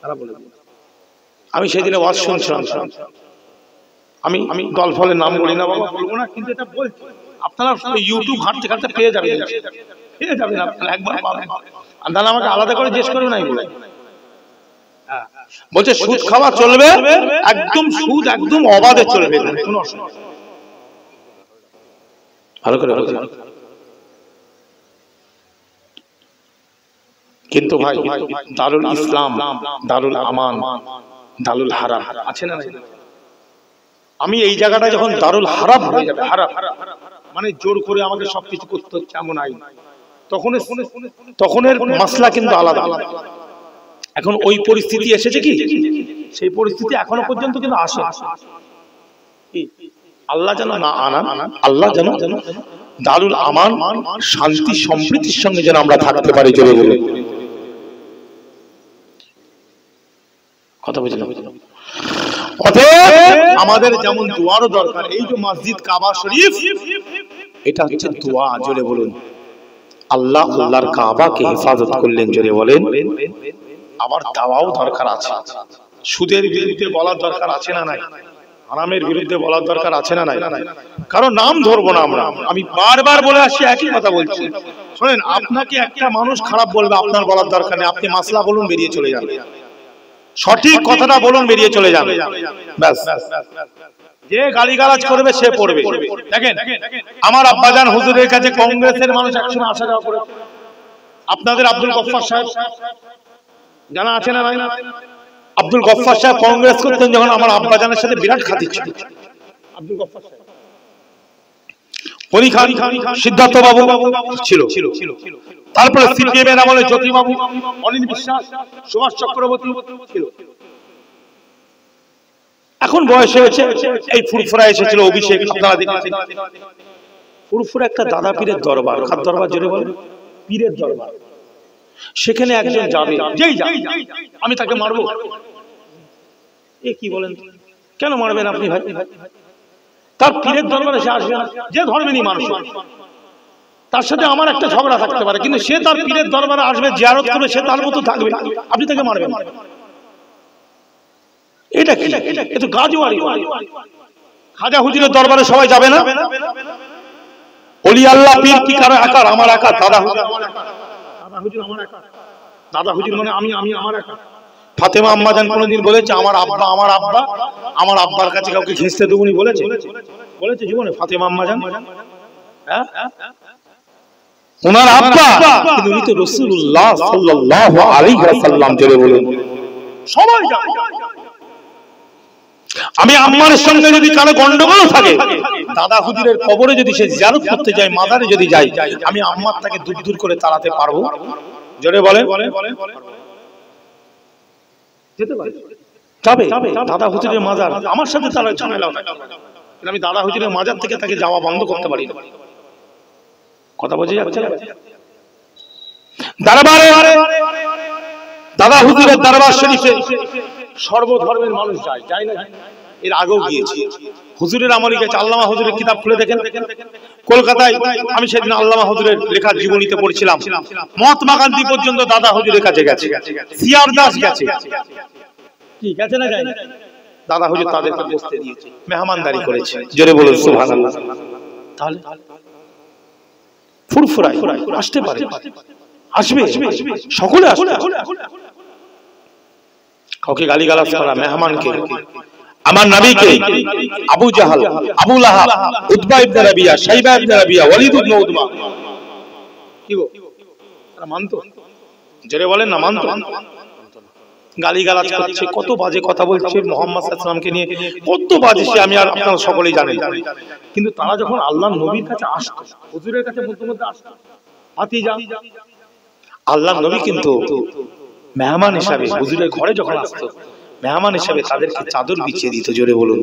S1: তারা বলে দিয়েছে। আমি সেদিনে ওয়াজ শুনছিলাম, আমি দল ফলের নাম বলি না বাবা, বলবো না, কিন্তু এটা বলছি, আপনারা ইউটিউব ঘাঁটতে ঘাঁটতে পেয়ে যাবেন, পেয়ে যাবেন আপনারা, একবার পাবেন, আর তাহলে আমাকে আলাদা করে জিজ্ঞেস করবে নাই বলে। বলছে সুদ খাওয়া চলবে, একদম সুদ একদম অবাধে চলবে, কোনো অসুবিধা। ভালো করে বলছি, কিন্তু ভাই দারুল ইসলাম, দারুল আমান, দারুল হারাম আছে না? আমি এই জায়গাটা যখন দারুল হারাম হয়ে যাবে, হারাম মানে জোর করে আমাকে সবকিছু করতে হচ্ছে এমন আইন, তখনের মাসলা কিন্তু আলাদা। এখন ওই পরিস্থিতি এসেছে কি? সেই পরিস্থিতি এখনো পর্যন্ত কিন্তু আসে। আল্লাহ যেন না আনান, আল্লাহ যেন দারুল আমান, শান্তি সম্প্রীতির সঙ্গে যেন আমরা থাকতে পারি। জোরে বলে কথা বুঝলাম? অতএব আমাদের যেমন দোয়ারও দরকার, এই যে মসজিদ কাবা শরীফ, এটা হচ্ছে দোয়া। জোরে বলুন, আল্লাহ আল্লাহর কাবাকে হেফাজত করলেন, জোরে বলেন। আবার দাওয়াও দরকার আছে, সুদের বিরুদ্ধে বলার দরকার আছে না নাই? হারামের বিরুদ্ধে বলার দরকার আছে না নাই? কারণ নাম ধরবো না আমরা, আমি বারবার বলে আসছি, একই কথা বলছি। শোনেন, আপনাকে একটা মানুষ খারাপ বলবে, আপনার বলার দরকার নেই, আপনি মাসলা বলুন, বেরিয়ে চলে যাবে, সঠিক কথাটা বলুন, বেরিয়ে চলে যাবে, ব্যাস। যে গালিগালাজ করবে সে পড়বে। দেখেন, আমার আব্বাজান হুজুরের কাছে কংগ্রেসের মানুষ একসময় আসা যাওয়া করে, আপনাদের আব্দুল গফফার সাহেব জানা আছে না নাই? আব্দুল গফফার সাহেব কংগ্রেস করতেন যখন, আমার আব্বাজানের সাথে বিরাট খাতির ছিল। আব্দুল গফফার সাহেব গনি খান, সিদ্ধার্থ বাবু ছিল, তারপরে সিপিএম এর আমলে জ্যোতি বাবু, অনিল বিশ্বাস, সুভাষ চক্রবর্তী ছিল। এখন বয়স হয়েছে, এই ফুরফুরা এসেছিল অভিষেক, আপনারা দেখেছেন। ফুরফুরা একটা দাদা পীরের দরবার, কার দরবার জোরে বলেন? পীরের দরবার। সেখানে একজন যাবে, যেই যাবে আমি তাকে মারবো। এ কি বলেন, কেন মারবেন আপনি ভাই? তার পীরের দরবারে সে আসবে না, যে ধর্মেরই মানুষ, তার সাথে আমার একটা ঝগড়া থাকতে পারে, কিন্তু সে তার পীরের দরবারে আসবে, জিয়ারত করবে, সে তার মতো থাকবে, আপনি তাকে মারবেন। এটা কি? এ তো গাজওয়ারি। খাজা হুজুরের দরবারে সবাই যাবে না? ওলি আল্লাহ পীর কি কারো একা? আমার একা। দাদা হুজুর আমার একা, দাদা হুজুর আমার একা, দাদা হুজুর মানে আমি আমার একা। ফাতেমা আম্মাজান কোনদিন বলেছে আমার আব্বা আমার আব্বার কাছে কাউকে ঘেঁষতে দেবুনি? বলেছে? বলেছে জীবনে ফাতেমা আম্মাজান? হ্যাঁ, ওনার আব্বা, কিন্তু উনি তো রাসূলুল্লাহ সাল্লাল্লাহু আলাইহি ওয়াসাল্লাম। জোরে বলুন। সবাই যায়। আমি আম্মার সঙ্গে যদি কারো গন্ডগোল থাকে, দাদা হুজুরের কবরে যদি সে জিয়ারত করতে যায়, মাজারে যদি যায়, আমি আম্মার তাকে দূর দূর করে তাড়াতে পারবো? জোরে বলে। যেতে পারে, যাবে। দাদা হুজুরের মাজার, আমার সাথে তারা ঝামেলা হয়, আমি দাদা হুজুরের মাজার থেকে তাকে যাওয়া বন্ধ করতে পারি না। কথা বোঝা যাচ্ছে? দরবারে, দাদা হুজুরের দরবার শরীফে সর্বধর্মের মানুষ যায় না? এর আগেও গিয়েছি, হুজুরের আমলে গেছে। আল্লামা হুজুরের কিতাব খুলে দেখেন। কলকাতায় আমি সেদিন আল্লামা হুজুরের লেখা জীবনীতে পড়ছিলাম, মহাত্মা গান্ধী পর্যন্ত দাদা হুজুরের কাছে গেছে, সিআর দাস গেছে। কি গেছে না যায়? দাদা হুজুর তাদেরকে বসতে দিয়েছে, মেহমানদারি করেছে। জোরে বলুন সুবহানাল্লাহ। তাহলে ফুরফুরায় আসতে পারে, আসবে, সকলে আসবে। কাউকে গালিগালাজ করা, মেহমানকে, আমার নবীকে, আবু জাহাল, আবু লাহাব, উতবা ইবনে রাবিয়া, শাইবা ইবনে রাবিয়া, ওয়ালিদ ইবনে উতবা, কি গো তারা মানতো? জোরে বলেন না, মানতো? গালিগালাজ করছে, কত বাজে কথা বলছে মুহাম্মদ সাল্লাল্লাহু আলাইহি ওয়াসাল্লামকে নিয়ে, কত বাজে সে আমি আর আপনারা সকলেই জানেন। কিন্তু তারা যখন আল্লাহর নবীর কাছে আসতো, হুজুরের কাছে মধ্যে মধ্যে আসতো, ভাতিজা, আল্লাহর নবী কিন্তু মেহমান হিসাবে হুজুরের ঘরে যখন আসতো, মেহমান হিসাবে তাদেরকে চাদর বিছিয়ে দিত। জোরে বলুন।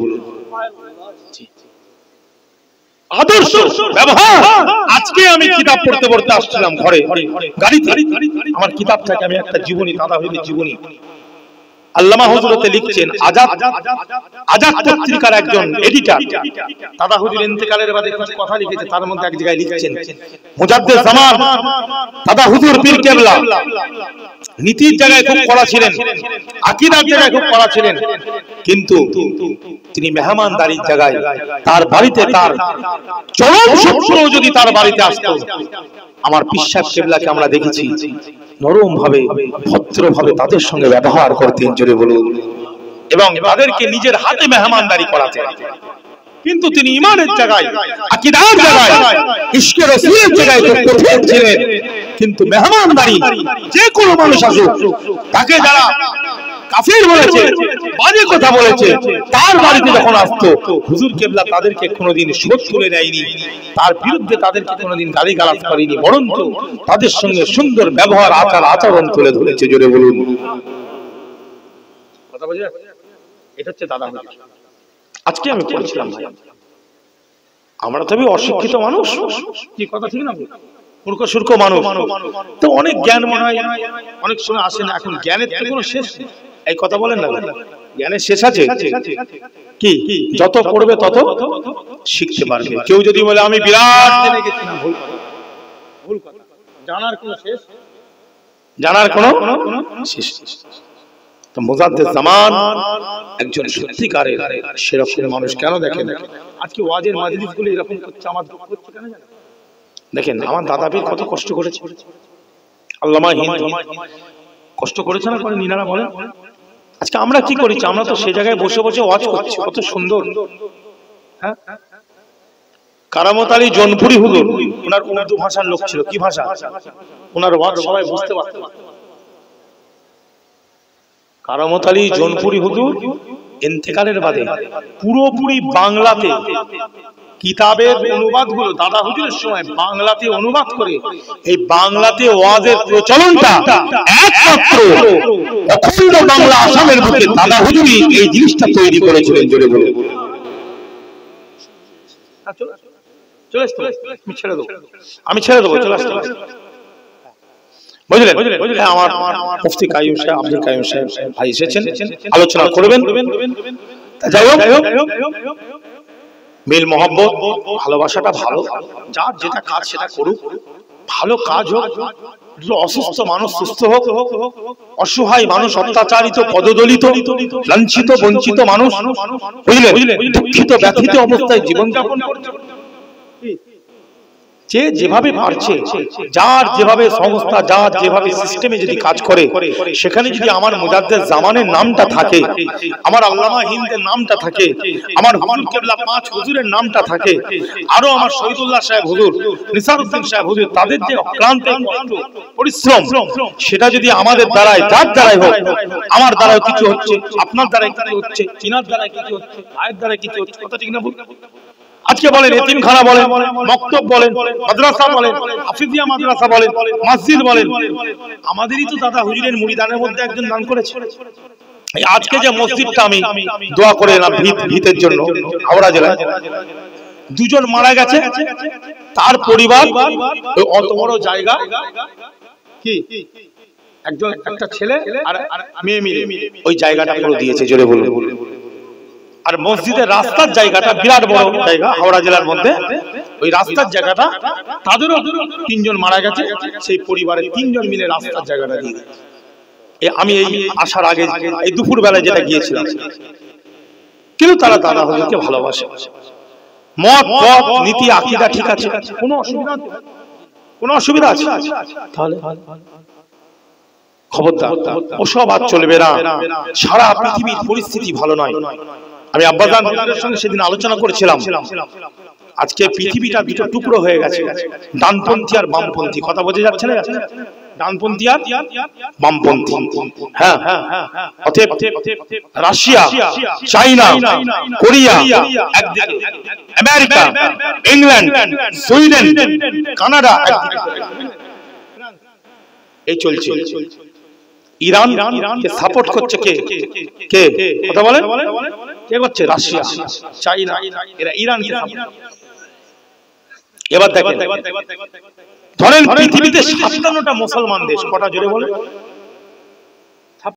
S1: আদর্শ ব্যবহার। আজকে আমি কিতাব পড়তে পড়তে আসছিলাম ঘরে, গাড়িতে, আমার কিতাব থেকে আমি একটা জীবনী, দাদা হুজুরের জীবনী, আল্লামা হুজুরতে লিখছেন, আজাদ পত্রিকার একজন এডিটর দাদা হুজুর ইন্তেকালের বাদে কিছু কথা লিখেছে, তার মধ্যে এক জায়গায় লিখছেন, মুজাদ্দিদ জামান দাদা হুজুর পীর কেবলা নীতির জায়গায় খুব কড়া ছিলেন, আকীদার জায়গায় খুব কড়া ছিলেন, কিন্তু তিনি মেহমানদারির জায়গায়, তার বাড়িতে তার চরম শত্রু যদি তার বাড়িতে আসতো, আমার পীর সাহেব কেবলাকে আমরা দেখেছি নরম ভাবে, ভদ্র ভাবে তাদের সঙ্গে ব্যবহার করতেন। জোরে বলুন। এবং তাদেরকে নিজের হাতে মেহমানদারি করাতেন। কিন্তু তিনি ঈমানের জায়গায়, আকীদার জায়গায়, ইশকে রাসূলের জায়গায় খুব কঠিন ছিলেন। কিন্তু মেহমানদারি, যে কোনো মানুষ আসুক, তাকে যারা কাফির বলেছে, বাজে কথা বলেছে, তার বাড়িতে যখন আসতো, হুজুর কেবলা তাদেরকে কোনোদিন শোধ তুলে নেয়নি, তার বিরুদ্ধে তাদেরকে কোনোদিন গালিগালাজ করেনি, বরঞ্চ তাদের সঙ্গে সুন্দর ব্যবহার, আচার আচরণ তুলে ধরেছে। জোরে বলুন। কথা বুঝে? এটা হচ্ছে দাদা হুজুর। আজকে আমি পড়ছিলাম, আমরা তবে অশিক্ষিত মানুষ, কি কথা ঠিক না? মূর্খ সূর্খ মানুষ, তো অনেক জ্ঞান মনে হয় অনেক সময় আসে না। এখন জ্ঞানের তো কোনো শেষ নেই, এই কথা বলেন না, জ্ঞানের শেষ আছে কি? যত পড়বে তত শিখতে পারবে। কেউ যদি বলে আমি বিরাট জেনে গেছি, না, ভুল কথা। জানার কোনো শেষ, জানার কোনো শেষ। তো মুজাদ্দিদ জামান একজন সত্যিকারের সেরকম মানুষ। কেন দেখেন আজকে ওয়াজের মাজলিসগুলো এরকম হচ্ছে, আমার দুঃখ হচ্ছে কেন জানেন? দেখেন আমার দাদা পীর কত কষ্ট করেছে, আল্লামা হিন্দ কষ্ট করেছে না, করে নিনারা বলেন। আজকে আমরা কি করেছি? আমরা তো সে জায়গায় বসে বসে ওয়াজ করছি, কত সুন্দর। হ্যাঁ, কারামত আলী জনপুরি হুজুর, ওনার উর্দু ভাষার লোক ছিল। কি ভাষা? ওনার ওয়াজ সবাই বুঝতে পারত। কারামত আলী জনপুরি হুজুর ইন্তেকালের বাদে পুরোপুরি বাংলাতে কিতাবের অনুবাদগুলো দাদা হুজুরের সময় বাংলাতে অনুবাদ করে এই বাংলাতে ওয়াজের প্রচলনটা একমাত্র অখণ্ড বাংলা আসামের বুকে দাদা হুজুরই এই জিনিসটা তৈরি করেছিলেন। জোরে বলে আমি ছেড়ে দেবো, চলে আসতে বুঝলেন? আমার মুফতি কাইয়ুম সাহেব, আব্দুল কাইয়ুম সাহেব ভাই এসেছেন, আলোচনা করবেন। যাই হোক, মিল মহব্বত ভালোবাসাটা ভালো, যার যেটা কাজ সেটা করুক, ভালো কাজ হোক, অসুস্থ মানুষ সুস্থ হোক, অসহায় মানুষ অত্যাচারিত পদদলিত লাঞ্ছিত বঞ্চিত মানুষ বুঝলেন দুঃখিত ব্যথিত অবস্থায় জীবনযাপন করছে, যে যেভাবে পারছে, যার যেভাবে সংস্থা, যার যেভাবে সিস্টেমে যদি কাজ করে, সেখানে যদি আমার মুজাদ্দেদ জামানের নামটা থাকে, আমার আল্লামা হিন্দের নামটা থাকে, আমার হুজুর কেবলা পাঁচ হুজুরের নামটা থাকে, আরো আমার শহীদুল্লাহ সাহেব হুজুর, নিসারউদ্দিন সাহেব হুজুর, তাদের যে অক্লান্ত পরিশ্রম, সেটা যদি আমাদের দ্বারাই, যার দ্বারাই হোক, আমার দ্বারাই কিছু হচ্ছে, আপনার দ্বারাই কিছু হচ্ছে, চিনার দ্বারাই কিছু হচ্ছে, ভাইয়ের দ্বারাই কিছু হচ্ছে, কথা ঠিক না? আজকে বলেন এতিমখানা বলেন, মক্তব বলেন, মাদ্রাসা বলেন, হাফিজিয়া মাদ্রাসা বলেন, মসজিদ বলেন, আমাদেরই তো দাদা হুজুরের মুরিদানের মধ্যে একজন দান করেছে। আজকে যে মসজিদটা আমি দোয়া করে এলাম ভিতের জন্য, হাওড়া জেলায় দুজন মারা গেছে, তার পরিবার অত বড় জায়গা কি একজন একটা ছেলে আর মেয়ে মিলে ওই জায়গাটা করে দিয়েছে। জোরে বলুন। আর মসজিদের রাস্তার জায়গাটা বিরাট বড় জায়গা হাওড়া জেলার মধ্যে, ওই রাস্তার জায়গাটা তাদেরও তিনজন মারা গেছে, সেই পরিবারের তিনজন মিলে রাস্তার জায়গাটা দিয়ে দিয়েছে। আমি এই আসার আগে এই দুপুর বেলায় যেটা গিয়েছিলাম, কিন্তু তারা দাদা হুজুরকে ভালোবাসে, মত পথ নীতি আকীদা ঠিক আছে, কোনো অসুবিধা আছে? তাহলে খবরদার ওসব আর চলবে না। সারা পৃথিবীর পরিস্থিতি ভালো নয়। আমি আব্বাজান হুজুরের সঙ্গে সেদিন আলোচনা করেছিলাম, আজকে পৃথিবীটা দুটো টুকরো হয়ে গেছে, ডানপন্থী আর বামপন্থী। কথা বোঝা যাচ্ছে না? ডানপন্থী আর বামপন্থী। হ্যাঁ, অতএব রাশিয়া, চাইনা, কোরিয়া একদিকে, আমেরিকা, ইংল্যান্ড, সুইডেন, কানাডা এই চলছে। ইরান কে সাপোর্ট করছে কে? কে কথা বলেন? কে করছে? রাশিয়া, চাইনা, এরা ইরান কে সাপোর্ট। এবার দেখেন, ধরেন পৃথিবীতে 57টা মুসলমান দেশ, কটা জোরে বলেন?